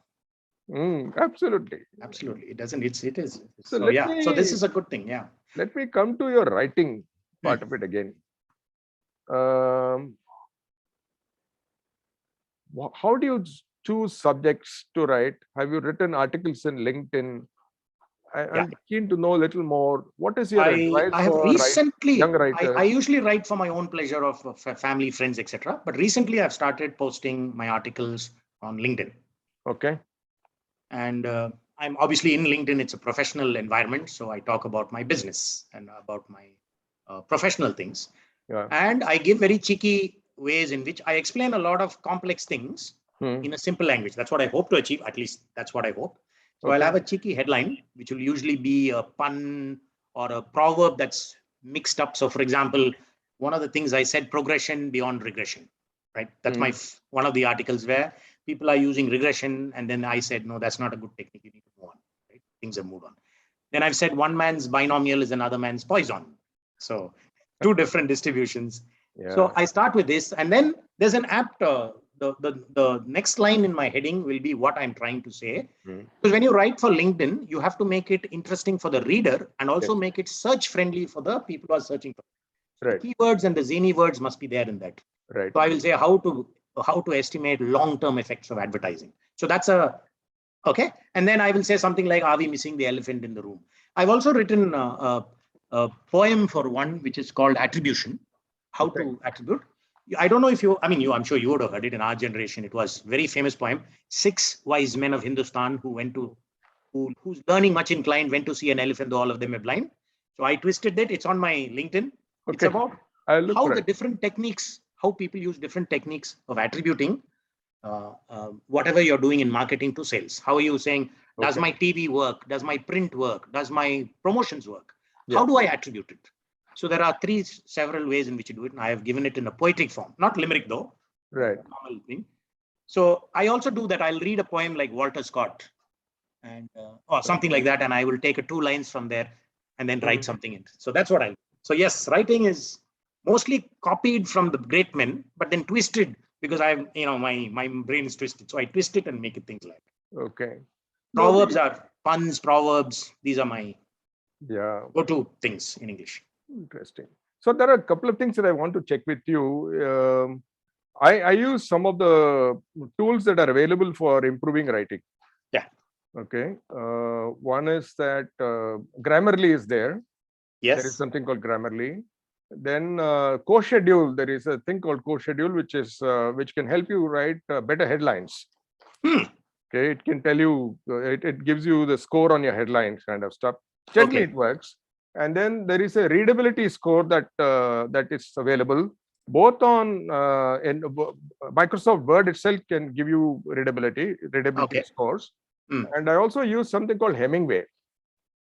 Speaker 1: Absolutely.
Speaker 2: Absolutely. It doesn't, it is.
Speaker 1: So
Speaker 2: So this is a good thing. Yeah.
Speaker 1: Let me come to your writing part of it again. How do you choose subjects to write? Have you written articles in LinkedIn? I'm keen to know a little more. What is your advice
Speaker 2: I have
Speaker 1: for young writers?
Speaker 2: I usually write for my own pleasure of family, friends, etc. But recently I've started posting my articles on LinkedIn.
Speaker 1: Okay.
Speaker 2: And I'm obviously in LinkedIn. It's a professional environment. So I talk about my business and about my professional things.
Speaker 1: Yeah.
Speaker 2: And I give very cheeky ways in which I explain a lot of complex things in a simple language. That's what I hope to achieve. At least that's what I hope. So I'll have a cheeky headline, which will usually be a pun or a proverb that's mixed up. So for example, one of the things I said, progression beyond regression, right? That's one of the articles where people are using regression. And then I said, no, that's not a good technique. You need to move on, right? Things have moved on. Then I've said one man's binomial is another man's poison. So two different distributions. Yeah. So I start with this, and then there's an apt, the next line in my heading will be what I'm trying to say. Because when you write for LinkedIn, you have to make it interesting for the reader and also make it search friendly for the people who are searching for it. Right. The keywords and the zany words must be there in that. Right. So I will say how to estimate long-term effects of advertising. So that's okay. And then I will say something like, are we missing the elephant in the room? I've also written a poem for one, which is called Attribution, how to attribute. I don't know if I'm sure you would have heard it in our generation. It was a very famous poem. 6 wise men of Hindustan who's learning much inclined went to see an elephant, though all of them are blind. So I twisted that. It's on my LinkedIn. Okay. It's about how the different techniques, how people use different techniques of attributing whatever you're doing in marketing to sales. How are you saying, does my TV work? Does my print work? Does my promotions work? Yeah. How do I attribute it? So there are several ways in which you do it. And I have given it in a poetic form, not limerick though. Right. Normal thing. So I also do that. I'll read a poem like Walter Scott and or something like that. And I will take 2 lines from there and then write something in. So that's what I do. So yes, writing is mostly copied from the great men, but then twisted because my brain is twisted. So I twist it and make it things like. Okay. Proverbs are puns, proverbs. These are my go-to things in English.
Speaker 1: Interesting. So there are a couple of things that I want to check with you. I use some of the tools that are available for improving writing.
Speaker 2: Yeah.
Speaker 1: Okay. One is that Grammarly is there.
Speaker 2: Yes.
Speaker 1: There is something called Grammarly. Then Co-Schedule. There is a thing called Co-Schedule, which can help you write better headlines. Okay. It can tell you. It gives you the score on your headlines, kind of stuff. Generally, it works. And then there is a readability score that is available both on in Microsoft Word itself can give you readability scores. And I also use something called Hemingway.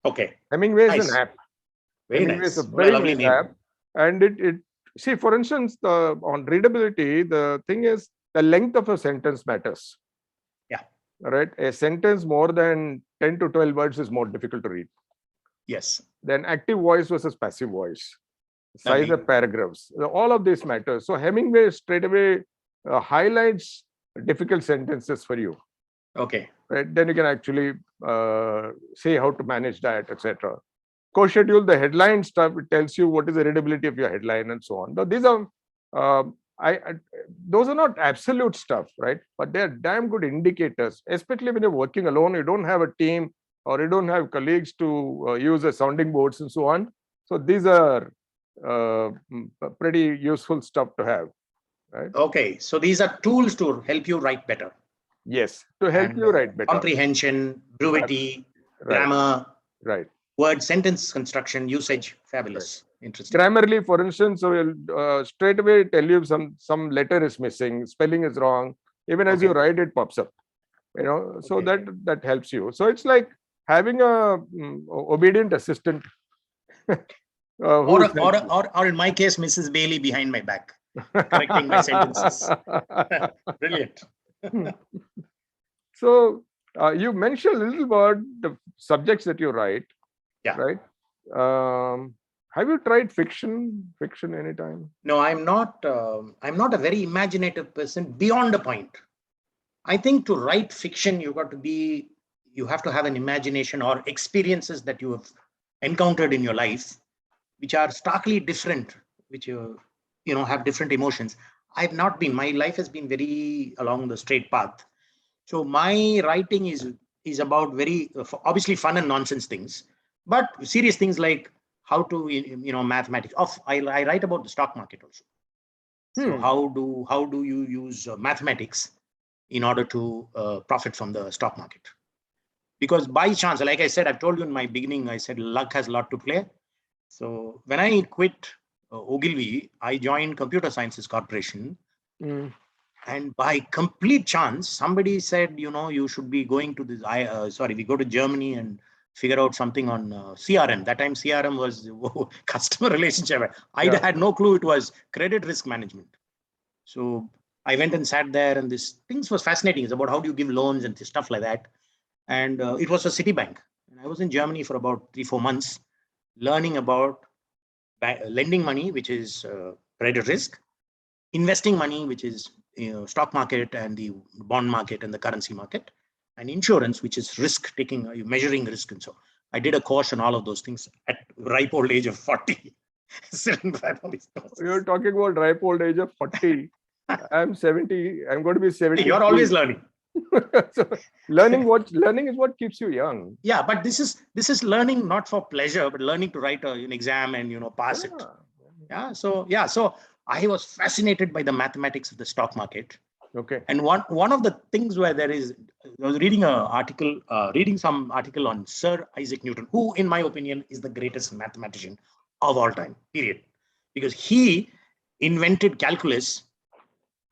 Speaker 2: Okay.
Speaker 1: Hemingway is an app.
Speaker 2: Hemingway
Speaker 1: is a very nice app. And it see, for instance, on readability, the thing is the length of a sentence matters.
Speaker 2: Yeah.
Speaker 1: Right. A sentence more than 10 to 12 words is more difficult to read.
Speaker 2: Yes.
Speaker 1: Then active voice versus passive voice, size of paragraphs, all of this matters. So Hemingway straight away highlights difficult sentences for you.
Speaker 2: Okay.
Speaker 1: Right. Then you can actually say how to manage that, etc. Co-Schedule, the headline stuff, it tells you what is the readability of your headline and so on. But these are those are not absolute stuff, right? But they're damn good indicators, especially when you're working alone. You don't have a team, or you don't have colleagues to use as sounding boards and so on. So these are pretty useful stuff to have, right?
Speaker 2: Okay, so these are tools to help you write better.
Speaker 1: Yes, to help
Speaker 2: and
Speaker 1: you write better.
Speaker 2: comprehension, brevity, grammar,
Speaker 1: Right.
Speaker 2: word sentence construction, usage, fabulous, interesting.
Speaker 1: Grammarly, for instance, so will straight away tell you some letter is missing, spelling is wrong. Even as you write, it pops up. So that helps you. So it's like having a obedient assistant.
Speaker 2: Or in my case, Mrs. Bailey behind my back, correcting my sentences. Brilliant.
Speaker 1: So you mentioned a little about the subjects that you write.
Speaker 2: Yeah.
Speaker 1: Right. Have you tried fiction anytime?
Speaker 2: No, I'm not a very imaginative person beyond a point. I think to write fiction, you have to have an imagination or experiences that you have encountered in your life, which are starkly different, which have different emotions. My life has been very along the straight path. So my writing is about very obviously fun and nonsense things, but serious things like how to mathematics. I write about the stock market also. So how do you use mathematics in order to profit from the stock market? Because by chance, like I said, I've told you in my beginning, I said luck has a lot to play. So when I quit Ogilvy, I joined Computer Sciences Corporation. And by complete chance, somebody said, you should be going to this. We go to Germany and figure out something on CRM. That time CRM was customer relationship. I had no clue it was credit risk management. So I went and sat there, and this things was fascinating. It's about how do you give loans and stuff like that. And it was a Citibank. And I was in Germany for about 3-4 months, learning about lending money, which is credit risk, investing money, which is stock market and the bond market and the currency market, and insurance, which is risk taking, measuring risk. And so I did a course on all of those things at ripe old age of 40.
Speaker 1: You're talking about ripe old age of 40. I'm 70. I'm going to be 70.
Speaker 2: You're always learning.
Speaker 1: So learning is what keeps you young.
Speaker 2: Yeah, but this is learning not for pleasure, but learning to write an exam and pass it. So I was fascinated by the mathematics of the stock market.
Speaker 1: Okay.
Speaker 2: And one of the things where I was reading some article on Sir Isaac Newton, who, in my opinion, is the greatest mathematician of all time, period. Because he invented calculus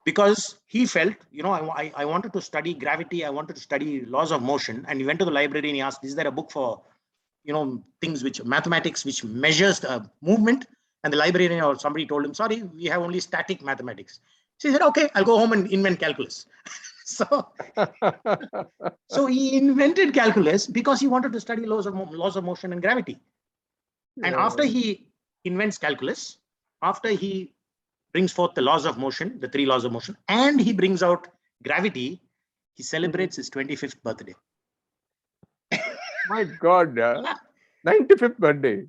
Speaker 2: because he felt, I wanted to study gravity, I wanted to study laws of motion, and he went to the library and he asked, is there a book for, things mathematics which measures the movement? And the librarian or somebody told him, sorry, we have only static mathematics. So he said, okay, I'll go home and invent calculus. So he invented calculus because he wanted to study laws of motion and gravity. And after he invents calculus, after he brings forth the laws of motion, the 3 laws of motion, and he brings out gravity, he celebrates his 25th birthday.
Speaker 1: My God, 95th birthday.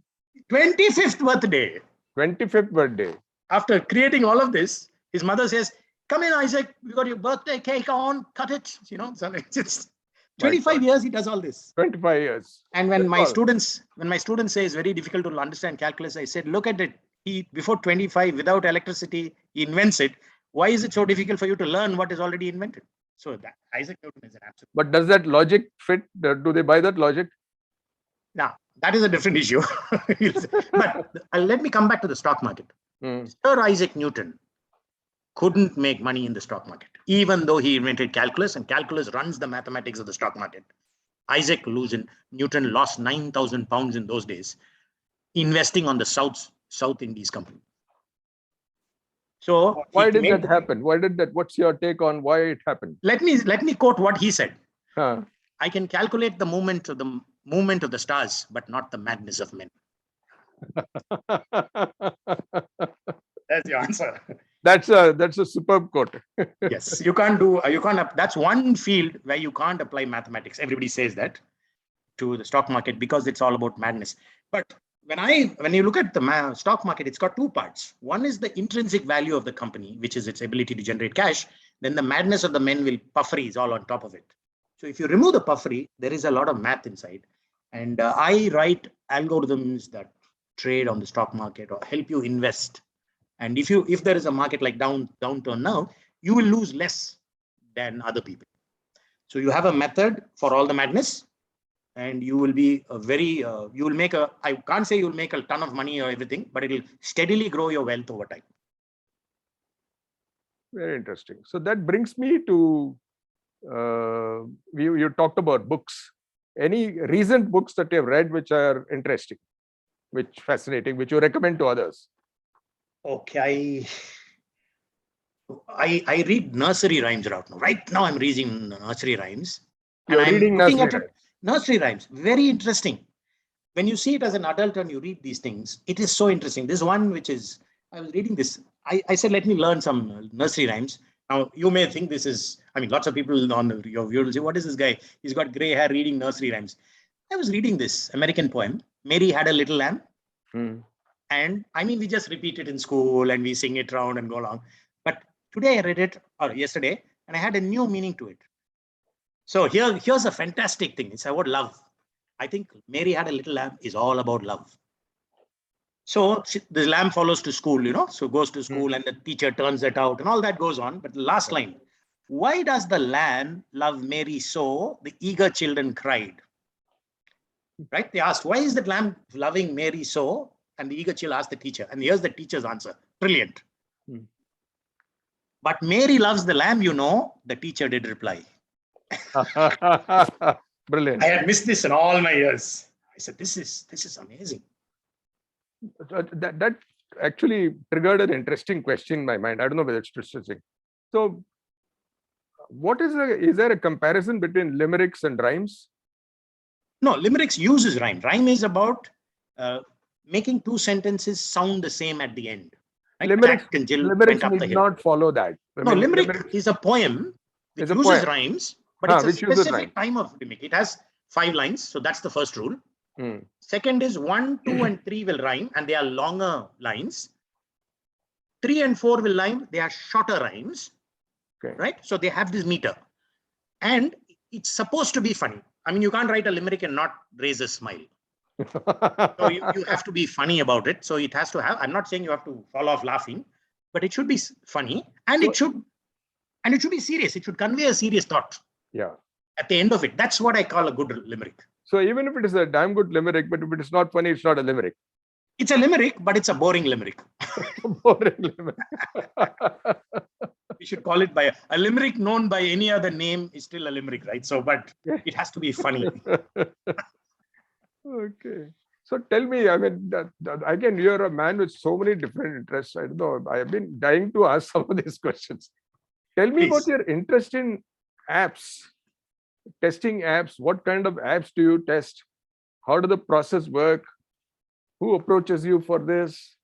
Speaker 2: 25th birthday.
Speaker 1: 25th birthday.
Speaker 2: After creating all of this, his mother says, come in, Isaac, we got your birthday cake on, cut it. So it's 25 years he does all this.
Speaker 1: 25 years.
Speaker 2: And when my students say it's very difficult to understand calculus, I said, look at it. He, before 25, without electricity, he invents it. Why is it so difficult for you to learn what is already invented? So that Isaac Newton is an absolute.
Speaker 1: But does that logic fit? Do they buy that logic?
Speaker 2: Now, that is a different issue. But let me come back to the stock market. Sir Isaac Newton couldn't make money in the stock market, even though he invented calculus, and calculus runs the mathematics of the stock market. Newton lost 9,000 pounds in those days, investing on the South Indies company. So
Speaker 1: why did that happen? What's your take on why it happened?
Speaker 2: Let me quote what he said. I can calculate the movement of the stars, but not the madness of men. That's the answer.
Speaker 1: That's a superb quote.
Speaker 2: Yes, that's one field where you can't apply mathematics. Everybody says that to the stock market because it's all about madness. But when you look at the stock market, it's got 2 parts. One is the intrinsic value of the company, which is its ability to generate cash. Then the madness of the men puffery is all on top of it. So if you remove the puffery, there is a lot of math inside. And I write algorithms that trade on the stock market or help you invest. And if there is a market like downturn now, you will lose less than other people. So you have a method for all the madness, and you will be a very, you will make a, I can't say you'll make a ton of money or everything, but it will steadily grow your wealth over time.
Speaker 1: Very interesting. So that brings me to, you talked about books. Any recent books that you have read which are interesting, which fascinating, which you recommend to others?
Speaker 2: Okay, I read nursery rhymes right now. Right now I'm reading nursery rhymes. And
Speaker 1: You're
Speaker 2: I'm
Speaker 1: reading
Speaker 2: looking
Speaker 1: nursery
Speaker 2: at it.
Speaker 1: rhymes.
Speaker 2: Nursery rhymes, very interesting. When you see it as an adult and you read these things, it is so interesting. This one, which is, I was reading this. I said, let me learn some nursery rhymes. Now, you may think this is, I mean, lots of people on your view will say, what is this guy? He's got gray hair reading nursery rhymes. I was reading this American poem, Mary Had a Little Lamb. And I mean, we just repeat it in school and we sing it around and go along. But today I read it, or yesterday, and I had a new meaning to it. So here's a fantastic thing. It's about love. I think Mary Had a Little Lamb is all about love. So the lamb follows to school, so goes to school and the teacher turns it out and all that goes on. But the last line, why does the lamb love Mary so? The eager children cried. Right? They asked, why is that lamb loving Mary so? And the eager children asked the teacher. And here's the teacher's answer. Brilliant. But Mary loves the lamb, the teacher did reply.
Speaker 1: Brilliant.
Speaker 2: I had missed this in all my years. I said, this is amazing.
Speaker 1: That actually triggered an interesting question in my mind. I don't know whether it's interesting. So, is there a comparison between limericks and rhymes?
Speaker 2: No, limericks uses rhyme. Rhyme is about making two sentences sound the same at the end. Right?
Speaker 1: Limericks need not follow that.
Speaker 2: Limerick is a poem which uses rhymes, but it's a specific time of limerick. It has 5 lines, so that's the first rule. Second is 1, 2, and 3 will rhyme, and they are longer lines. 3 and 4 will rhyme, they are shorter rhymes. Okay. Right? So they have this meter. And it's supposed to be funny. I mean, you can't write a limerick and not raise a smile. So you have to be funny about it. So it has to have, I'm not saying you have to fall off laughing, but it should be funny and it should be serious. It should convey a serious thought.
Speaker 1: Yeah.
Speaker 2: At the end of it. That's what I call a good limerick.
Speaker 1: So even if it is a damn good limerick, but if it is not funny, it's not a limerick.
Speaker 2: It's a limerick, but it's a boring limerick.
Speaker 1: Boring limerick.
Speaker 2: We should call it by a limerick known by any other name is still a limerick, right? So, but it has to be funny.
Speaker 1: Okay. So tell me, I mean, again, you're a man with so many different interests. I don't know. I have been dying to ask some of these questions. Tell me about your interest in apps, testing apps. What kind of apps do you test? How does the process work? Who approaches you for this?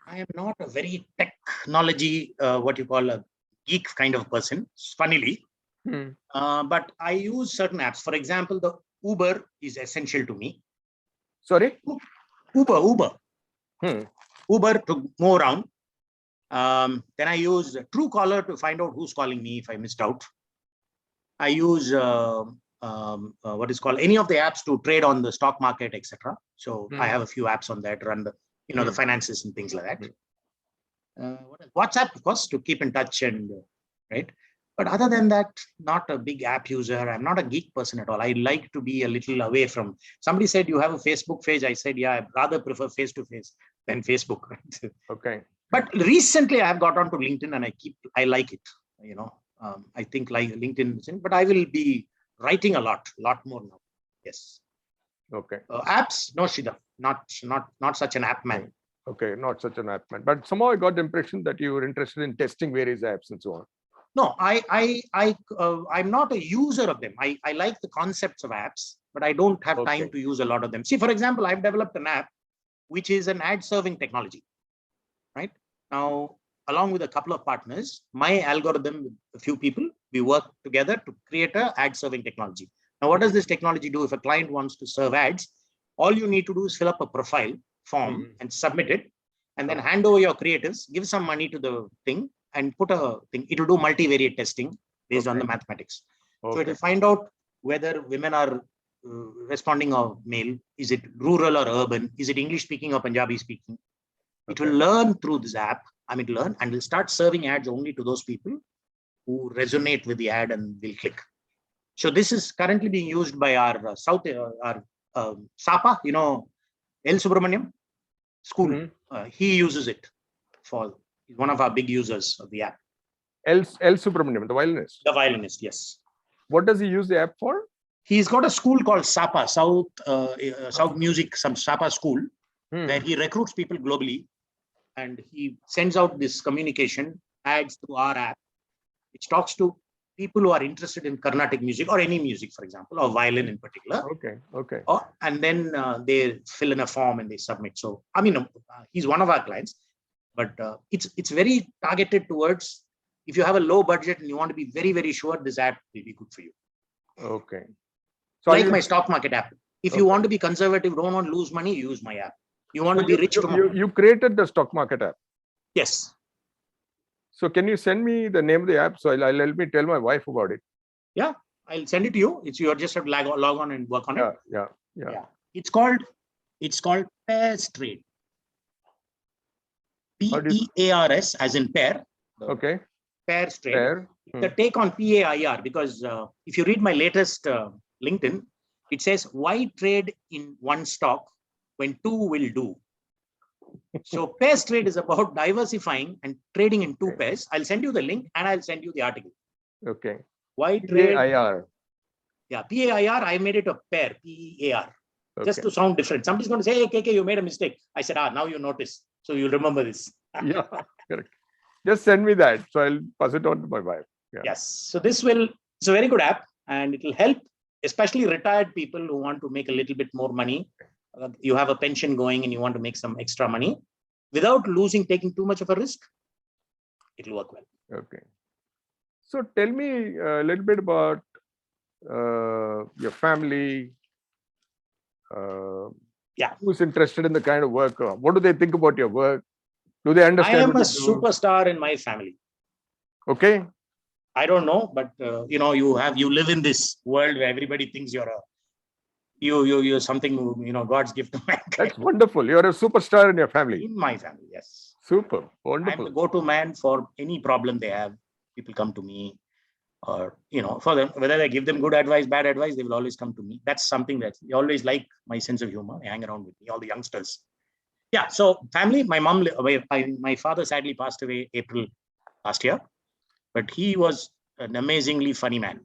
Speaker 2: I am not a very technology, what you call a geek kind of person, funnily. But I use certain apps. For example, the Uber is essential to me.
Speaker 1: Sorry?
Speaker 2: Uber. Uber to move around. Then I use Truecaller to find out who's calling me if I missed out. I use what is called any of the apps to trade on the stock market, etc. So I have a few apps on that, run the the finances and things like that. WhatsApp, of course, to keep in touch and right. But other than that, not a big app user. I'm not a geek person at all. I like to be a little away from. Somebody said you have a Facebook page. I said, yeah, I rather prefer face-to-face than Facebook.
Speaker 1: Okay.
Speaker 2: But recently, I have got onto LinkedIn and I like it. I think like LinkedIn, but I will be writing a lot more now. Yes.
Speaker 1: Okay.
Speaker 2: Apps, no, Shida, not such an app man.
Speaker 1: Okay, not such an app man. But somehow I got the impression that you were interested in testing various apps and so on.
Speaker 2: No, I'm not a user of them. I like the concepts of apps, but I don't have time to use a lot of them. See, for example, I've developed an app which is an ad serving technology. Right now, along with a couple of partners, my algorithm with a few people, we work together to create an ad serving technology. Now, what does this technology do? If a client wants to serve ads, all you need to do is fill up a profile form and submit it, and then hand over your creatives, give some money to the thing, and put a thing. It will do multivariate testing based on the mathematics. So it will find out whether women are responding or male. Is it rural or urban? Is it English speaking or Punjabi speaking? It will learn through this app. It will learn and will start serving ads only to those people who resonate with the ad and will click. So this is currently being used by our SAPA, L. Subramaniam school. He uses it he's one of our big users of the app.
Speaker 1: L. Subramaniam, the violinist.
Speaker 2: The violinist, yes.
Speaker 1: What does he use the app for?
Speaker 2: He's got a school called SAPA, South Music, some SAPA school, where he recruits people globally, and he sends out this communication ads through our app, which talks to people who are interested in Carnatic music or any music, for example, or violin in particular.
Speaker 1: Okay.
Speaker 2: And then they fill in a form and they submit. So, I mean, he's one of our clients, but it's very targeted towards, if you have a low budget and you want to be very, very sure, this app will be good for you.
Speaker 1: Okay. So
Speaker 2: like my stock market app. If you want to be conservative, don't want to lose money, use my app. You want to be rich tomorrow.
Speaker 1: You created the stock market app?
Speaker 2: Yes.
Speaker 1: So can you send me the name of the app? So I'll let me tell my wife about it.
Speaker 2: Yeah, I'll send it to you. You just have to log on and work on it.
Speaker 1: Yeah.
Speaker 2: It's called Pairs Trade. PEARS as in pair.
Speaker 1: Okay.
Speaker 2: Pairs Trade. The take on PAIR, because if you read my latest LinkedIn, it says, why trade in one stock when two will do? So pairs trade is about diversifying and trading in two pairs. I'll send you the link and I'll send you the article.
Speaker 1: Okay.
Speaker 2: Why trade?
Speaker 1: PAIR.
Speaker 2: Yeah, PAIR, I made it a pair, PEAR, just to sound different. Somebody's going to say, hey, KK, you made a mistake. I said, now you notice. So you'll remember this.
Speaker 1: Yeah, correct. Just send me that. So I'll pass it on to my wife. Yeah.
Speaker 2: Yes. So it's a very good app, and it will help, especially retired people who want to make a little bit more money. You have a pension going and you want to make some extra money without taking too much of a risk. It'll work well.
Speaker 1: Okay. So tell me a little bit about your family. Who's interested in the kind of work? What do they think about your work? Do they understand?
Speaker 2: I am a superstar in my family.
Speaker 1: Okay.
Speaker 2: I don't know, but you live in this world where everybody thinks you're something, God's gift to mankind.
Speaker 1: That's wonderful. You're a superstar in your family.
Speaker 2: In my family, yes.
Speaker 1: Super. Wonderful.
Speaker 2: I'm the go-to man for any problem they have. People come to me, or for them, whether I give them good advice, bad advice, they will always come to me. That's something that they always like, my sense of humor. They hang around with me, all the youngsters. Yeah. So family, my father sadly passed away April last year, but he was an amazingly funny man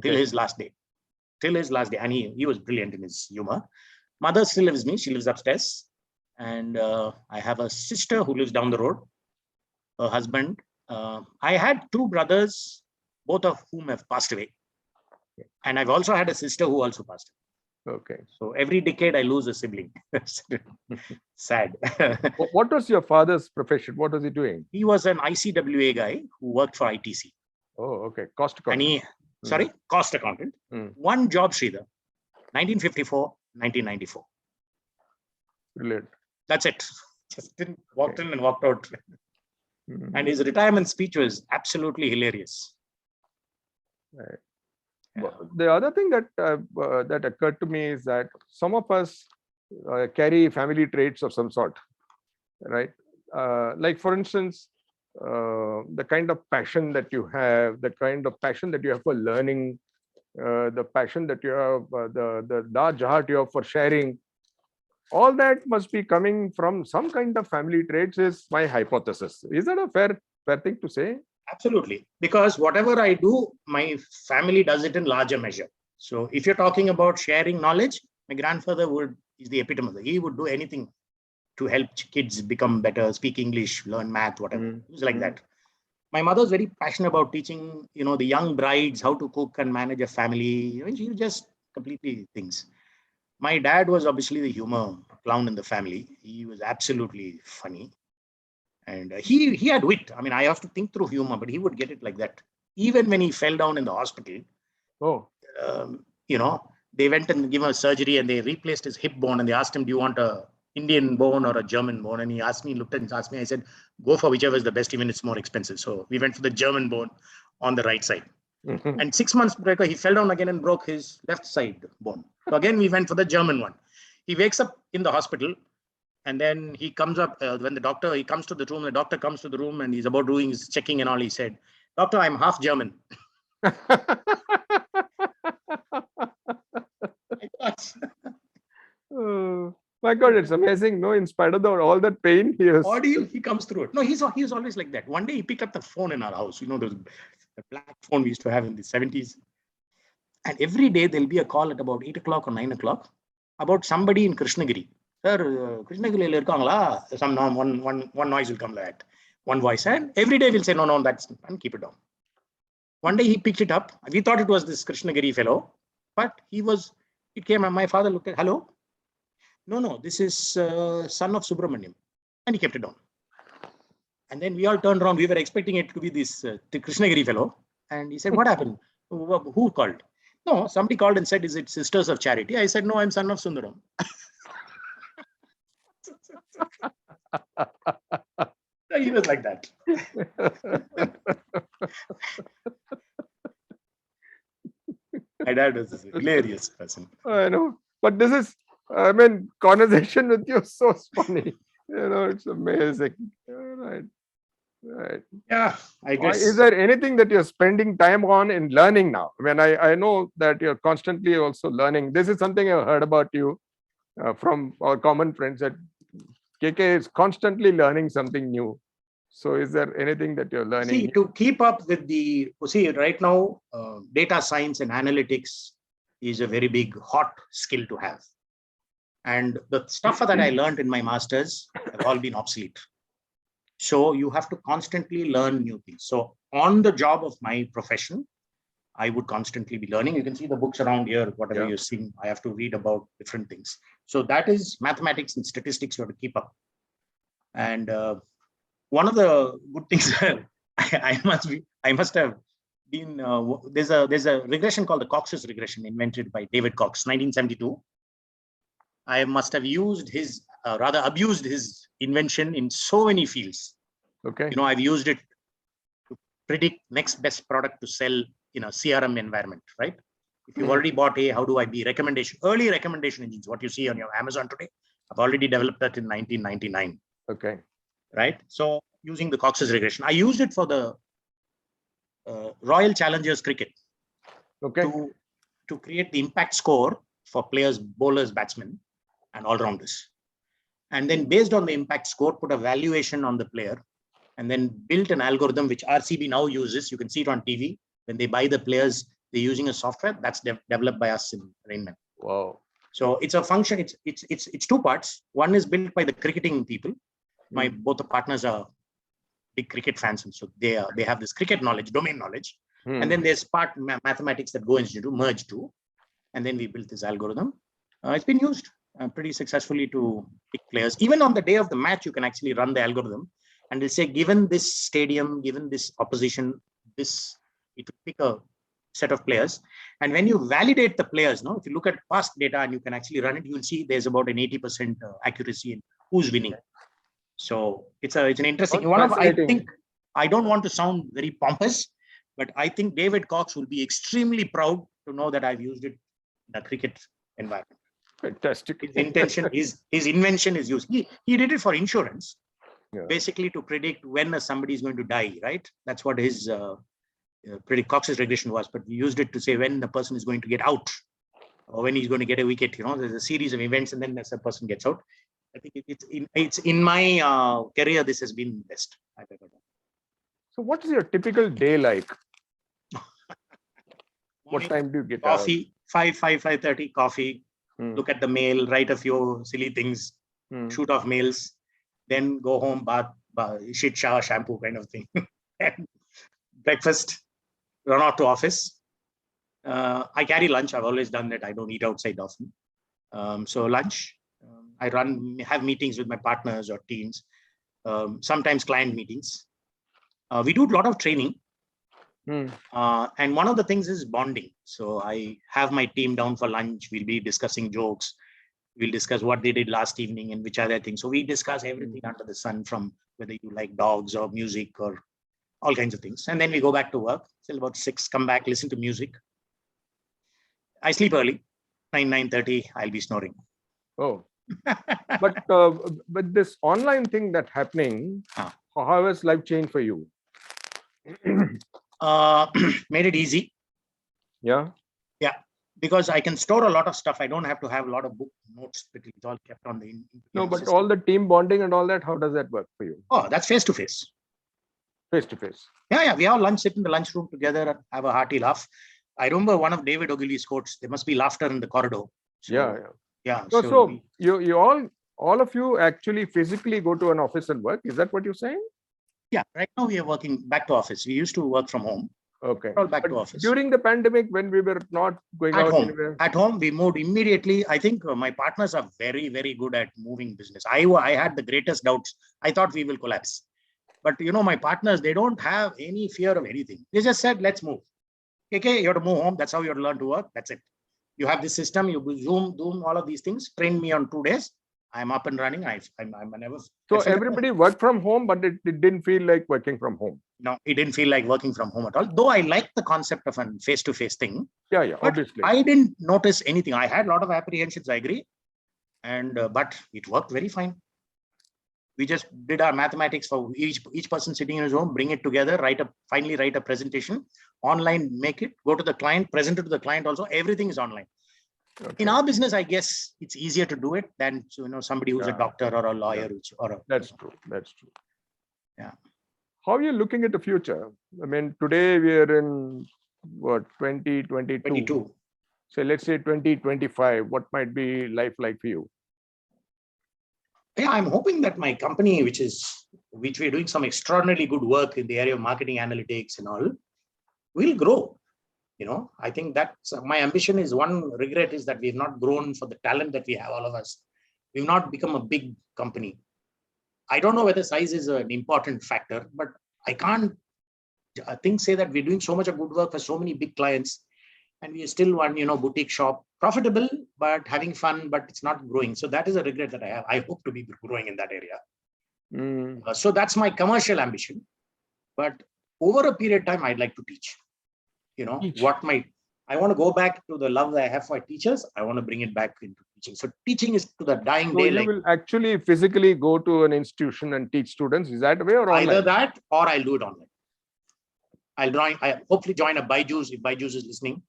Speaker 2: till his last day. And he was brilliant in his humor. Mother still lives with me. She lives upstairs. And I have a sister who lives down the road, her husband. I had two brothers, both of whom have passed away. And I've also had a sister who also passed away.
Speaker 1: Okay.
Speaker 2: So every decade I lose a sibling. Sad.
Speaker 1: What was your father's profession? What was he doing?
Speaker 2: He was an ICWA guy who worked for ITC.
Speaker 1: Oh, okay. Cost accountant.
Speaker 2: Cost accountant. One job, Sridhar, 1954, 1994.
Speaker 1: Brilliant.
Speaker 2: That's it. Just walked in and walked out. And his retirement speech was absolutely hilarious.
Speaker 1: Right. Yeah. The other thing that occurred to me is that some of us carry family traits of some sort, right? Like for instance, the kind of passion that you have, for learning, the passion that you have, the large heart you have for sharing, all that must be coming from some kind of family traits, is my hypothesis. Is that a fair thing to say?
Speaker 2: Absolutely. Because whatever I do, my family does it in larger measure. So if you're talking about sharing knowledge, my grandfather is the epitome of it. He would do anything to help kids become better, speak English, learn math, whatever. It was like that. My mother's very passionate about teaching, the young brides how to cook and manage a family. She just completely things. My dad was obviously the humor clown in the family. He was absolutely funny. And he had wit. I mean, I have to think through humor, but he would get it like that. Even when he fell down in the hospital, they went and gave him a surgery and they replaced his hip bone, and they asked him, do you want a Indian bone or a German bone? And he looked and asked me, I said, go for whichever is the best, even it's more expensive. So we went for the German bone on the right side. And 6 months later, he fell down again and broke his left side bone. So again, we went for the German one. He wakes up in the hospital, and then he comes up when he comes to the room, the doctor comes to the room and he's about doing his checking and all. He said, Doctor, I'm half German.
Speaker 1: Oh, my God, it's amazing. No, in spite of all that pain,
Speaker 2: ordeal, he comes through it. No, he's always like that. One day he picked up the phone in our house. You know, the black phone we used to have in the 70s. And every day there'll be a call at about 8 o'clock or 9 o'clock about somebody in Krishnagiri. Sir, Krishnagiri irukangala. Some one noise will come like that. One voice. And every day we'll say, no, that's, and keep it down. One day he picked it up. We thought it was this Krishnagiri fellow, but it came and my father looked at, hello? No, this is son of Subramaniam. And he kept it down. And then we all turned around. We were expecting it to be this the Krishnagiri fellow. And he said, what happened? Who called? No, somebody called and said, is it Sisters of Charity? I said, no, I'm son of Sundaram. He was like that. My dad was a hilarious person.
Speaker 1: I know. But this is, conversation with you is so funny. It's amazing. Right.
Speaker 2: Yeah, I guess.
Speaker 1: Is there anything that you're spending time on in learning now? I know that you're constantly also learning. This is something I've heard about you from our common friends, that KK is constantly learning something new. So is there anything that you're learning?
Speaker 2: See, to keep up with right now, data science and analytics is a very big hot skill to have. And the stuff that I learned in my masters have all been obsolete. So you have to constantly learn new things. So on the job of my profession, I would constantly be learning. You can see the books around here, whatever you're seeing, I have to read about different things. So that is mathematics and statistics you have to keep up. And one of the good things I must have been, there's a regression called the Cox's regression invented by David Cox, 1972. I must have used abused his invention in so many fields.
Speaker 1: Okay.
Speaker 2: I've used it to predict next best product to sell in a CRM environment, right? If you've already bought how do I be early recommendation engines, what you see on your Amazon today, I've already developed that in 1999.
Speaker 1: Okay.
Speaker 2: Right. So using the Cox's regression, I used it for the Royal Challengers cricket.
Speaker 1: Okay.
Speaker 2: To create the impact score for players, bowlers, batsmen, and all-rounders. And then based on the impact score, put a valuation on the player, and then built an algorithm which RCB now uses. You can see it on TV. When they buy the players, they're using a software that's developed by us in Rainman.
Speaker 1: Wow.
Speaker 2: So it's a function. It's two parts. One is built by the cricketing people. Both the partners are big cricket fans, and so they have this cricket knowledge, domain knowledge. And then there's part mathematics that goes into merge too. And then we built this algorithm. It's been used pretty successfully to pick players. Even on the day of the match, you can actually run the algorithm, and it'll say, given this stadium, given this opposition, it will pick a set of players. And when you validate the players, if you look at past data and you can actually run it, you'll see there's about an 80% accuracy in who's winning. So it's an interesting one. I think, I don't want to sound very pompous, but I think David Cox will be extremely proud to know that I've used it in a cricket environment.
Speaker 1: Fantastic.
Speaker 2: His invention is used. He did it for insurance, basically to predict when somebody is going to die, right? That's what his predict Cox's regression was. But we used it to say when the person is going to get out or when he's going to get a wicket. There's a series of events, and then as a person gets out. I think it's in my career, this has been best I've ever done.
Speaker 1: So what is your typical day like? What time do you get
Speaker 2: coffee, 5:30, coffee, look at the mail, write a few silly things, shoot off mails, then go home, bath, shit, shower, shampoo kind of thing. And breakfast, run off to office. I carry lunch. I've always done that. I don't eat outside often. So lunch, I have meetings with my partners or teams, sometimes client meetings. We do a lot of training. And one of the things is bonding. So I have my team down for lunch. We'll be discussing jokes. We'll discuss what they did last evening and which other things. So we discuss everything under the sun, from whether you like dogs or music or all kinds of things. And then we go back to work till about 6, come back, listen to music. I sleep early, 9:30, I'll be snoring.
Speaker 1: Oh, but this online thing that's happening, how has life changed for you?
Speaker 2: Made it easy.
Speaker 1: Yeah.
Speaker 2: Yeah, because I can store a lot of stuff. I don't have to have a lot of book notes. It's all kept on the
Speaker 1: No, but
Speaker 2: system.
Speaker 1: all the team bonding and all that, how does that work for you?
Speaker 2: Oh, that's face to face.
Speaker 1: Face to face.
Speaker 2: Yeah. We all lunch, sit in the lunchroom together and have a hearty laugh. I remember one of David Ogilvy's quotes, there must be laughter in the corridor. So, yeah.
Speaker 1: So you all of you actually physically go to an office and work. Is that what you're saying?
Speaker 2: Yeah. Right now we are working back to office. We used to work from home.
Speaker 1: Okay.
Speaker 2: All back to office.
Speaker 1: During the pandemic, when we were not going out anywhere.
Speaker 2: At home, we moved immediately. I think my partners are very, very good at moving business. I had the greatest doubts. I thought we will collapse. But my partners, they don't have any fear of anything. They just said, let's move. Okay, you have to move home. That's how you have to learn to work. That's it. You have this system, you Zoom, all of these things. Train me on 2 days. I'm up and running. I'm never.
Speaker 1: So everybody worked from home, but it didn't feel like working from home.
Speaker 2: No, it didn't feel like working from home at all. Though I like the concept of a face-to-face thing.
Speaker 1: Yeah, obviously.
Speaker 2: I didn't notice anything. I had a lot of apprehensions, I agree. And but it worked very fine. We just did our mathematics for each person sitting in his home, bring it together, finally write a presentation, online, make it, go to the client, present it to the client also. Everything is online. Okay. In our business, I guess it's easier to do it than somebody who's a doctor or a lawyer.
Speaker 1: That's true. That's true.
Speaker 2: Yeah.
Speaker 1: How are you looking at the future? I mean, today we are in what, 2022?
Speaker 2: 22.
Speaker 1: So let's say 2025. What might be life like for you?
Speaker 2: Yeah, I'm hoping that my company, which we're doing some extraordinarily good work in the area of marketing analytics and all, will grow. I think that's my ambition. Is one regret is that we've not grown for the talent that we have, all of us. We've not become a big company. I don't know whether size is an important factor, but I can't say that we're doing so much of good work for so many big clients, and we are still one, boutique shop, profitable, but having fun, but it's not growing. So that is a regret that I have. I hope to be growing in that area. So that's my commercial ambition. But over a period of time, I'd like to teach. I want to go back to the love that I have for teachers. I want to bring it back into teaching. So teaching is to the dying day.
Speaker 1: You will actually physically go to an institution and teach students. Is that way or online?
Speaker 2: Either that or I'll do it online. I'll hopefully join a Byju's if Byju's is listening.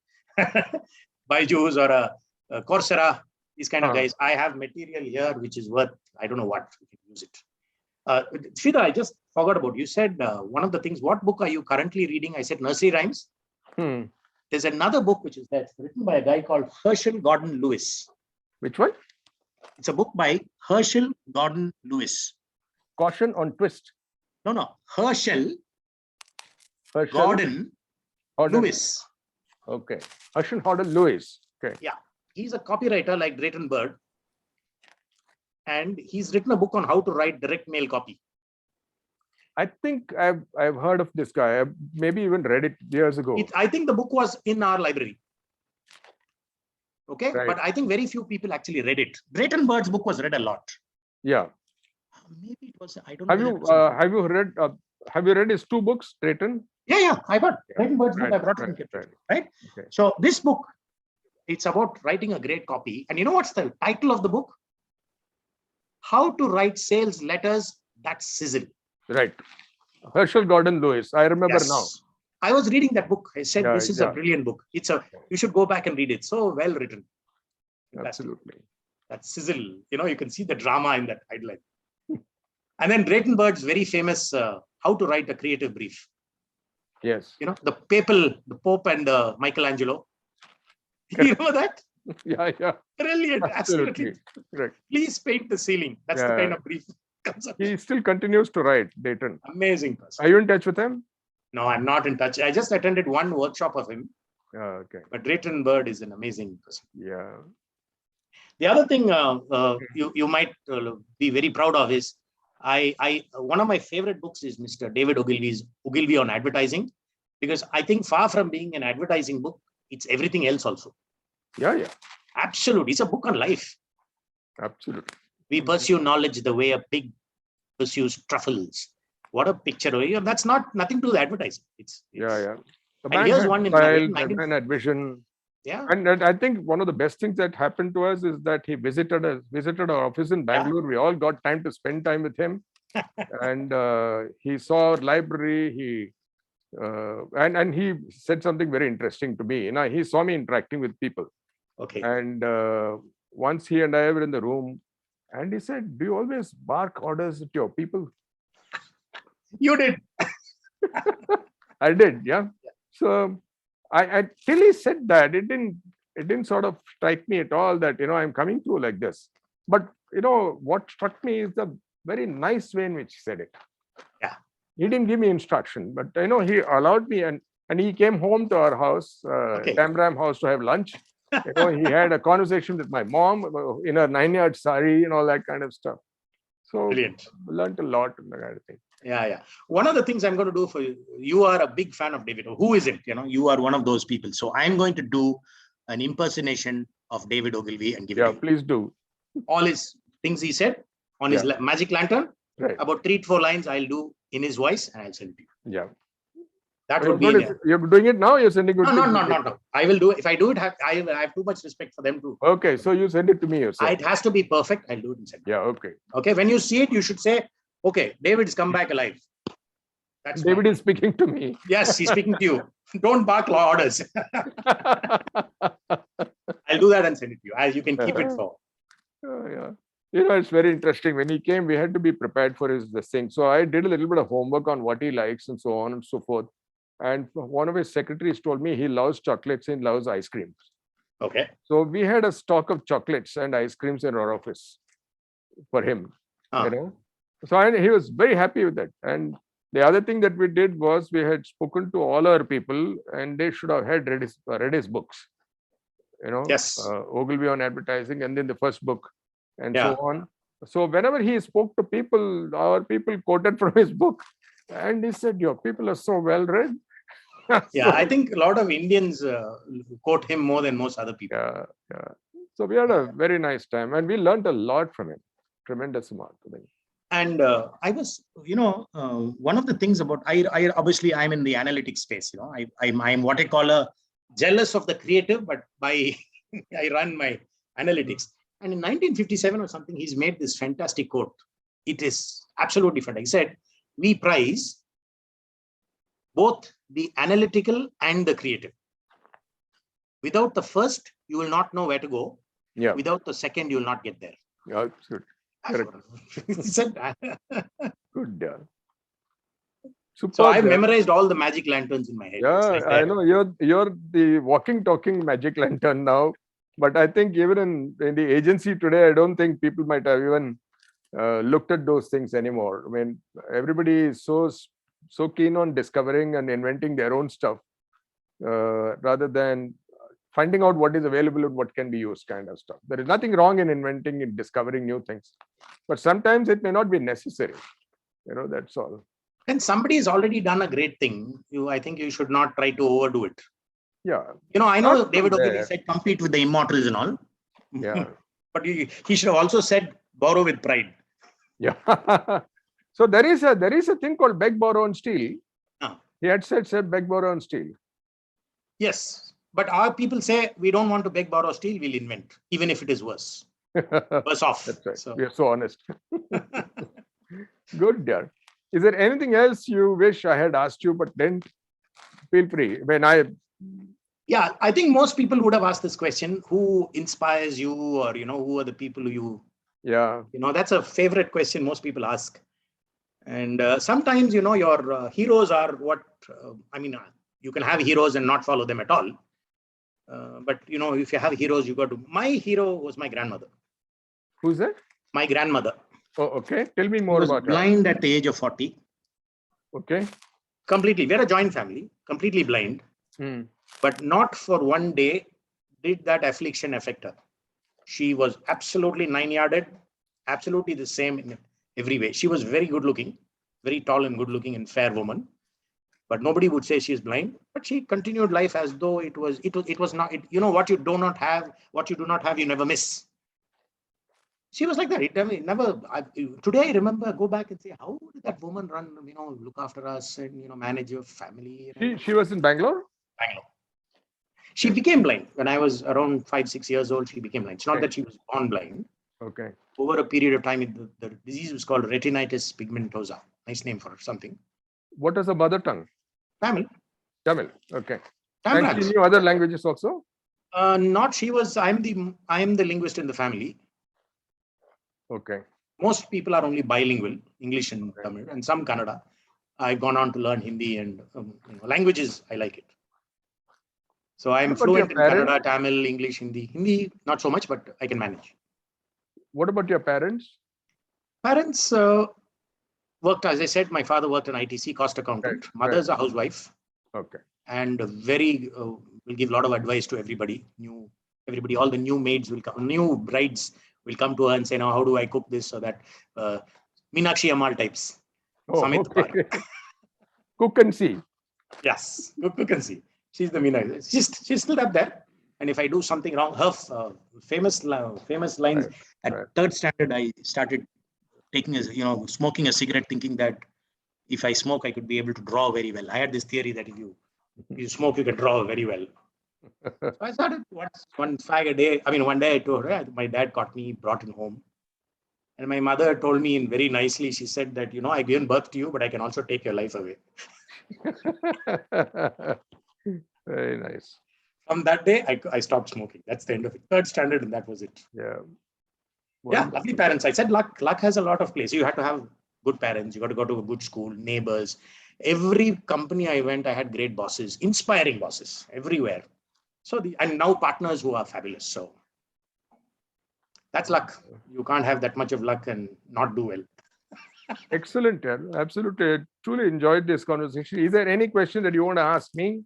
Speaker 2: Byju's or a Coursera, these kind of guys. I have material here which is worth, I don't know what, we can use it. Sridhar, I just forgot about, you said one of the things, what book are you currently reading? I said nursery rhymes. There's another book which is there, written by a guy called Herschel Gordon Lewis.
Speaker 1: Which one?
Speaker 2: It's a book by Herschel Gordon Lewis.
Speaker 1: Caution on twist.
Speaker 2: No. Herschel Gordon Lewis.
Speaker 1: Okay. Herschel Gordon Lewis. Okay.
Speaker 2: Yeah. He's a copywriter like Drayton Bird. And he's written a book on how to write direct mail copy.
Speaker 1: I think I've heard of this guy. I've maybe even read it years ago.
Speaker 2: I think the book was in our library. Okay, right. But I think very few people actually read it. Drayton Bird's book was read a lot.
Speaker 1: Yeah.
Speaker 2: Maybe it was. I don't know.
Speaker 1: Have you read his 2 books, Drayton?
Speaker 2: Yeah. I bought Drayton Bird's book. I brought it. Right. Okay. So this book, it's about writing a great copy. And you know what's the title of the book? How to write sales letters that sizzle.
Speaker 1: Right. Herschel Gordon Lewis. I remember now.
Speaker 2: I was reading that book. I said, this is a brilliant book. You should go back and read it. So well written.
Speaker 1: Absolutely.
Speaker 2: That sizzle, you can see the drama in that headline. And then Drayton Bird's very famous, how to write a creative brief.
Speaker 1: Yes.
Speaker 2: the Pope and Michelangelo. You know that?
Speaker 1: Yeah.
Speaker 2: Brilliant. Absolutely.
Speaker 1: Right.
Speaker 2: Please paint the ceiling. That's the kind of brief.
Speaker 1: He still continues to write, Drayton.
Speaker 2: Amazing person.
Speaker 1: Are you in touch with him?
Speaker 2: No, I'm not in touch. I just attended one workshop of him.
Speaker 1: Okay.
Speaker 2: But Drayton Bird is an amazing person.
Speaker 1: Yeah.
Speaker 2: The other thing you might be very proud of is one of my favorite books is Mr. David Ogilvy's Ogilvy on Advertising, because I think far from being an advertising book, it's everything else also.
Speaker 1: Yeah.
Speaker 2: Absolutely. It's a book on life.
Speaker 1: Absolutely.
Speaker 2: We pursue knowledge the way a pig pursues truffles. What a picture. That's nothing to do with advertising.
Speaker 1: Yeah. The
Speaker 2: and here's one in
Speaker 1: man had vision.
Speaker 2: Yeah.
Speaker 1: And I think one of the best things that happened to us is that he visited our office in Bangalore. Yeah. We all got time to spend time with him. And he saw our library. He And he said something very interesting to me. He saw me interacting with people.
Speaker 2: Okay.
Speaker 1: And once he and I were in the room, and he said, "Do you always bark orders at your people?"
Speaker 2: You did.
Speaker 1: I did, yeah. So I till he said that, it didn't sort of strike me at all that I'm coming through like this. But what struck me is the very nice way in which he said it.
Speaker 2: Yeah.
Speaker 1: He didn't give me instruction, but he allowed me, and he came home to our house, Tamram house, to have lunch. He had a conversation with my mom in her 9-yard sari and all that kind of stuff. So
Speaker 2: Brilliant.
Speaker 1: Learned a lot in that kind of thing.
Speaker 2: Yeah. One of the things I'm going to do for you, you are a big fan of David. Who isn't? You are one of those people. So I'm going to do an impersonation of David Ogilvy and give it to you.
Speaker 1: Please do.
Speaker 2: All his things he said on his magic lantern, about 3 to 4 lines I'll do in his voice, and I'll send it to you.
Speaker 1: Yeah.
Speaker 2: That would be.
Speaker 1: You're doing it now? You're sending it?
Speaker 2: No. I will do it. If I do it, I have too much respect for them too.
Speaker 1: Okay, so you send it to me yourself.
Speaker 2: It has to be perfect. I'll do it and send it.
Speaker 1: Yeah, okay.
Speaker 2: Okay, when you see it, you should say, okay, David's come back alive. That's
Speaker 1: David is speaking to me.
Speaker 2: Yes, he's speaking to you. Don't bark law orders. I'll do that and send it to you. You can keep it for.
Speaker 1: Yeah. It's very interesting. When he came, we had to be prepared for this thing. So I did a little bit of homework on what he likes and so on and so forth. And one of his secretaries told me he loves chocolates and loves ice creams.
Speaker 2: Okay.
Speaker 1: So we had a stock of chocolates and ice creams in our office for him. So he was very happy with that. And the other thing that we did was we had spoken to all our people, and they should have had read his books.
Speaker 2: Yes.
Speaker 1: Ogilvy on advertising, and then the first book, and so on. So whenever he spoke to people, our people quoted from his book, and he said, "Your people are so well read."
Speaker 2: Yeah, I think a lot of Indians quote him more than most other people.
Speaker 1: Yeah. So we had a very nice time, and we learned a lot from him. Tremendous amount.
Speaker 2: And I was, one of the things about I obviously I'm in the analytics space. I'm what I call a jealous of the creative, but I run my analytics. And in 1957 or something, he's made this fantastic quote. It is absolutely fantastic. He said, "We prize both the analytical and the creative. Without the first, you will not know where to go.
Speaker 1: Yeah.
Speaker 2: Without the second, you will not get there."
Speaker 1: Yeah, good.
Speaker 2: He said that.
Speaker 1: Good. Yeah. Superb,
Speaker 2: so I've memorized all the magic lanterns in my head.
Speaker 1: Yeah, I know you're the walking, talking magic lantern now. But I think even in the agency today, I don't think people might have even looked at those things anymore. I mean, everybody is so keen on discovering and inventing their own stuff rather than finding out what is available and what can be used, kind of stuff. There is nothing wrong in inventing and discovering new things, but sometimes it may not be necessary. That's all.
Speaker 2: And somebody has already done a great thing. I think you should not try to overdo it.
Speaker 1: Yeah.
Speaker 2: I know David Ogilvy said compete with the immortals and all.
Speaker 1: Yeah.
Speaker 2: But he should have also said borrow with pride.
Speaker 1: Yeah. So there is a thing called beg, borrow, and steal. He had said beg, borrow, and steal.
Speaker 2: Yes. But our people say we don't want to beg, borrow, steal. We'll invent, even if it is worse. Worse off.
Speaker 1: That's right.
Speaker 2: So.
Speaker 1: We are so honest. Good, dear. Is there anything else you wish I had asked you, but then feel free.
Speaker 2: Yeah, I think most people would have asked this question: who inspires you, or who are the people who you?
Speaker 1: Yeah.
Speaker 2: That's a favorite question most people ask. And sometimes your heroes are what you can have heroes and not follow them at all. But if you have heroes, you got to. My hero was my grandmother.
Speaker 1: Who's that?
Speaker 2: My grandmother.
Speaker 1: Oh, okay. Tell me more about her.
Speaker 2: Blind at the age of 40.
Speaker 1: Okay.
Speaker 2: Completely. We're a joint family. Completely blind. But not for one day did that affliction affect her. She was absolutely 9-yarded, absolutely the same in every way. She was very good looking, very tall and good looking and fair woman. But nobody would say she is blind. But she continued life as though it was not. What you do not have, you never miss. She was like that. Today I remember, go back and say, how did that woman run? Look after us and manage your family.
Speaker 1: She was in Bangalore.
Speaker 2: Bangalore. She became blind when I was around 5-6 years old. She became blind. It's not that she was born blind.
Speaker 1: Okay.
Speaker 2: Over a period of time, the disease was called retinitis pigmentosa. Nice name for something.
Speaker 1: What is the mother tongue?
Speaker 2: Tamil.
Speaker 1: Tamil. Okay.
Speaker 2: Tamil
Speaker 1: And she
Speaker 2: branch.
Speaker 1: knew other languages also?
Speaker 2: Not she was. I am the linguist in the family.
Speaker 1: Okay.
Speaker 2: Most people are only bilingual, English and
Speaker 1: Okay.
Speaker 2: Tamil, and some Kannada. I've gone on to learn Hindi and languages. I like it. So I'm
Speaker 1: What about your
Speaker 2: fluent in
Speaker 1: parents?
Speaker 2: Kannada, Tamil, English, Hindi. Hindi, not so much, but I can manage.
Speaker 1: What about your parents?
Speaker 2: Parents worked, as I said, my father worked in ITC, cost accountant.
Speaker 1: Right.
Speaker 2: Mother's a housewife.
Speaker 1: Okay.
Speaker 2: And very will give a lot of advice to everybody. All the new maids will come, new brides will come to her and say, "Now, how do I cook this?" So that Meenakshi Ammal types.
Speaker 1: Oh,
Speaker 2: Samit
Speaker 1: okay.
Speaker 2: Par.
Speaker 1: Cook and see.
Speaker 2: Yes, cook and see. She's the Meenakshi. She's still up there. And if I do something wrong, her famous lines.
Speaker 1: Right.
Speaker 2: At
Speaker 1: Right.
Speaker 2: third standard, I started smoking a cigarette, thinking that if I smoke, I could be able to draw very well. I had this theory that if you smoke, you can draw very well. So I started one fag a day. I mean, one day I told her, my dad caught me, brought him home. And my mother told me in very nicely, she said that, I've given birth to you, but I can also take your life away.
Speaker 1: Very nice.
Speaker 2: From that day, I stopped smoking. That's the end of it. Third standard, and that was it.
Speaker 1: Yeah.
Speaker 2: Yeah, lovely parents. I said luck has a lot of place. You have to have good parents. You got to go to a good school, neighbors. Every company I went, I had great bosses, inspiring bosses everywhere. So and now partners who are fabulous. So that's luck. You can't have that much of luck and not do well.
Speaker 1: Excellent. Yeah. Absolutely. I truly enjoyed this conversation. Is there any question that you want to ask me?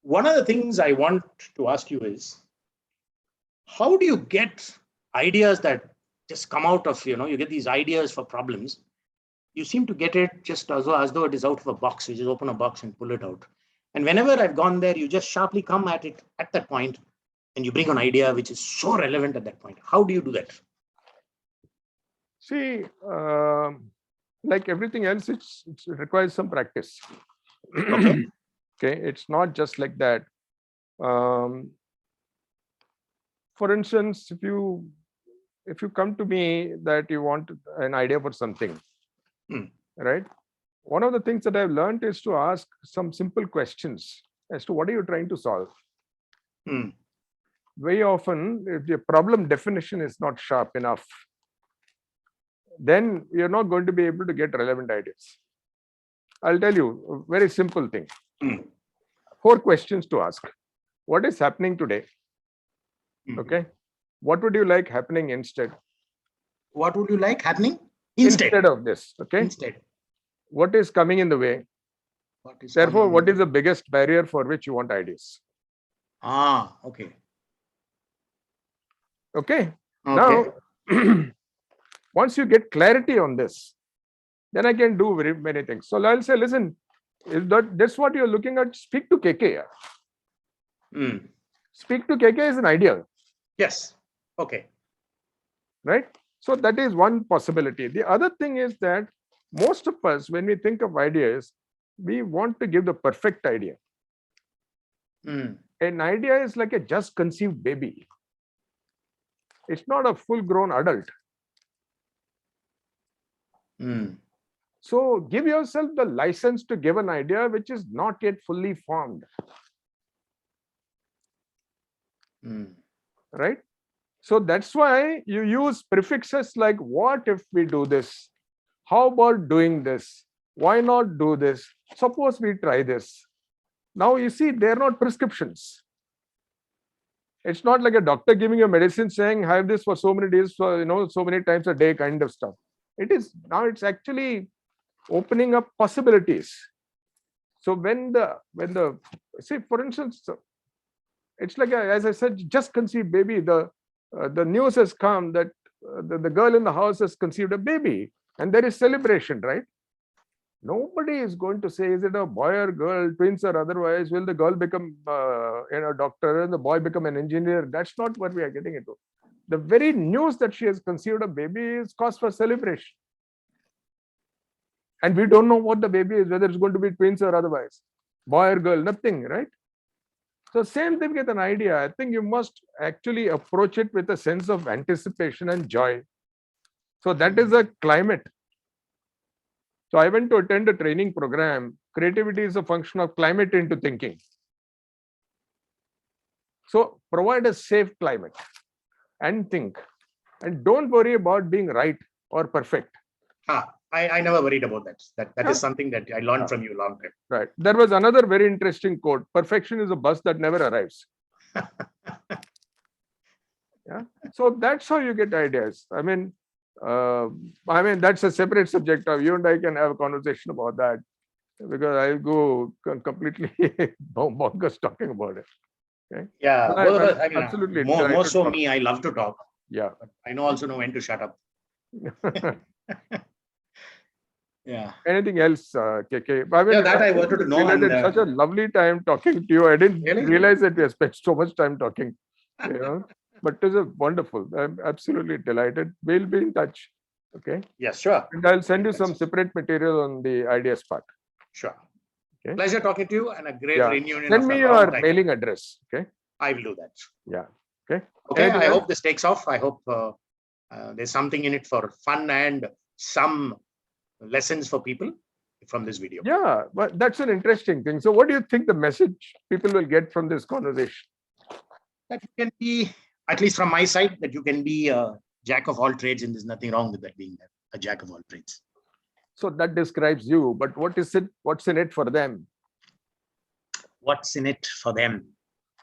Speaker 2: One of the things I want to ask you is, how do you get ideas that just come out of, you get these ideas for problems. You seem to get it just as though it is out of a box. You just open a box and pull it out. And whenever I've gone there, you just sharply come at it at that point and you bring an idea which is so relevant at that point. How do you do that?
Speaker 1: See, like everything else, it requires some practice.
Speaker 2: Okay.
Speaker 1: Okay, it's not just like that. For instance, if you come to me that you want an idea for something, right? One of the things that I've learned is to ask some simple questions as to what are you trying to solve. Very often, if the problem definition is not sharp enough, then you're not going to be able to get relevant ideas. I'll tell you a very simple thing. 4 questions to ask. What is happening today? Okay. What would you like happening instead?
Speaker 2: What would you like happening
Speaker 1: instead of this? Okay.
Speaker 2: Instead.
Speaker 1: What is coming in the way? Therefore, what is the biggest barrier for which you want ideas?
Speaker 2: Okay.
Speaker 1: Okay. Now, once you get clarity on this, then I can do very many things. So I'll say, listen, is that's what you're looking at? Speak to KK. Speak to KK is an idea.
Speaker 2: Yes. Okay.
Speaker 1: Right? So that is one possibility. The other thing is that most of us, when we think of ideas, we want to give the perfect idea. An idea is like a just conceived baby. It's not a full-grown adult. So give yourself the license to give an idea which is not yet fully formed. Right? So that's why you use prefixes like, what if we do this? How about doing this? Why not do this? Suppose we try this. Now you see, they're not prescriptions. It's not like a doctor giving you medicine saying, have this for so many days, for so many times a day kind of stuff. It's actually opening up possibilities. So when the say, for instance, it's like, as I said, just conceived baby. The news has come that the girl in the house has conceived a baby, and there is celebration, right? Nobody is going to say, is it a boy or girl, twins or otherwise? Will the girl become a doctor and the boy become an engineer? That's not what we are getting into. The very news that she has conceived a baby is cause for celebration. And we don't know what the baby is, whether it's going to be twins or otherwise, boy or girl, nothing, right? So same thing with an idea. I think you must actually approach it with a sense of anticipation and joy. So that is a climate. So I went to attend a training program. Creativity is a function of climate into thinking. So provide a safe climate and think. And don't worry about being right or perfect.
Speaker 2: I never worried about that. That
Speaker 1: Yeah.
Speaker 2: is something that I learned from you a long time.
Speaker 1: Right. There was another very interesting quote. Perfection is a bus that never arrives. Yeah. So that's how you get ideas. I mean, that's a separate subject. You and I can have a conversation about that, because I'll go completely bonkers talking about it. Okay.
Speaker 2: Yeah,
Speaker 1: But
Speaker 2: both of us,
Speaker 1: absolutely.
Speaker 2: more so me, I love to talk.
Speaker 1: Yeah.
Speaker 2: But I also know when to shut up. Yeah.
Speaker 1: Anything else, KK? I mean,
Speaker 2: that I wanted to know.
Speaker 1: We had such a lovely time talking to you. I didn't realize that we have spent so much time talking. You know, but it was wonderful. I'm absolutely delighted. We'll be in touch. Okay.
Speaker 2: Yes, sure.
Speaker 1: And I'll send you some separate material on the ideas part.
Speaker 2: Sure.
Speaker 1: Okay.
Speaker 2: Pleasure talking to you, and a great reunion.
Speaker 1: Send me your mailing address. Okay.
Speaker 2: I will do that.
Speaker 1: Yeah. Okay.
Speaker 2: Okay. I hope this takes off. I hope there's something in it for fun and some lessons for people from this video.
Speaker 1: Yeah, but that's an interesting thing. So what do you think the message people will get from this conversation?
Speaker 2: That you can be, at least from my side, that you can be a jack of all trades, and there's nothing wrong with that, being a jack of all trades.
Speaker 1: So that describes you, but what is it? What's in it for them?
Speaker 2: What's in it for them?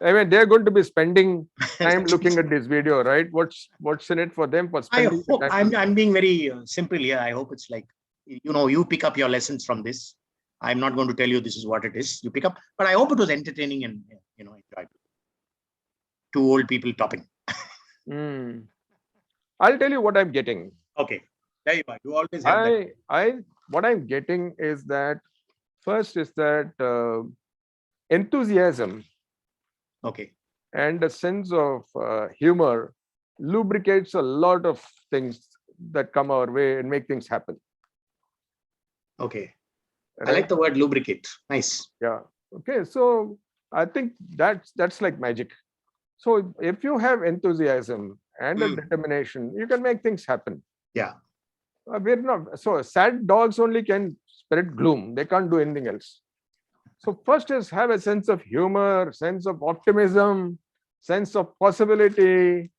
Speaker 1: I mean, they're going to be spending time looking at this video, right? What's in it for them for spending time?
Speaker 2: I'm being very simple here. I hope it's like, you pick up your lessons from this. I'm not going to tell you this is what it is. You pick up, but I hope it was entertaining and enjoyable. Two old people topping.
Speaker 1: I'll tell you what I'm getting.
Speaker 2: Okay, there you are. You always have
Speaker 1: what I'm getting is that first is that enthusiasm.
Speaker 2: Okay.
Speaker 1: And a sense of humor lubricates a lot of things that come our way and make things happen.
Speaker 2: Okay. Right? I like the word lubricate. Nice.
Speaker 1: Yeah. Okay. So I think that's like magic. So if you have enthusiasm and a determination, you can make things happen.
Speaker 2: Yeah.
Speaker 1: We're not, so sad dogs only can spread gloom. They can't do anything else. So first is have a sense of humor, sense of optimism, sense of possibility,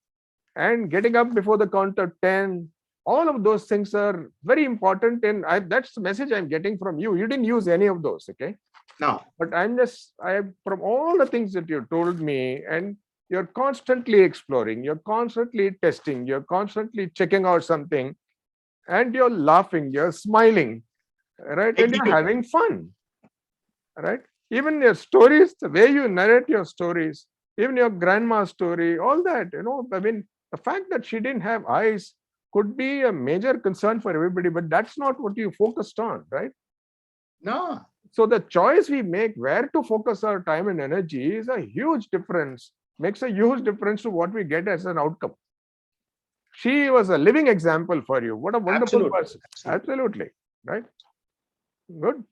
Speaker 1: and getting up before the count of 10. All of those things are very important. And that's the message I'm getting from you. You didn't use any of those, okay?
Speaker 2: No.
Speaker 1: But from all the things that you told me, and you're constantly exploring, you're constantly testing, you're constantly checking out something, and you're laughing, you're smiling, right? And you're having fun. Right? Even your stories, the way you narrate your stories, even your grandma's story, all that, I mean, the fact that she didn't have eyes could be a major concern for everybody, but that's not what you focused on, right?
Speaker 2: No.
Speaker 1: So the choice we make where to focus our time and energy is a huge difference, makes a huge difference to what we get as an outcome. She was a living example for you. What a wonderful person. Absolutely. Right? Good.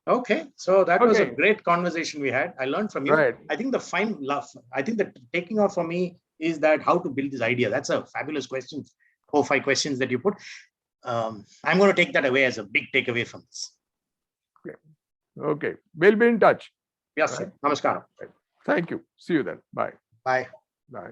Speaker 2: Okay, so that was a great conversation we had. I learned from you.
Speaker 1: Right.
Speaker 2: I think the taking off for me is that how to build this idea. That's a fabulous question. 4 or 5 questions that you put. I'm going to take that away as a big takeaway from this.
Speaker 1: Okay. We'll be in touch.
Speaker 2: Yes, sir. Namaskaram.
Speaker 1: Thank you. See you then. Bye.
Speaker 2: Bye.
Speaker 1: Bye.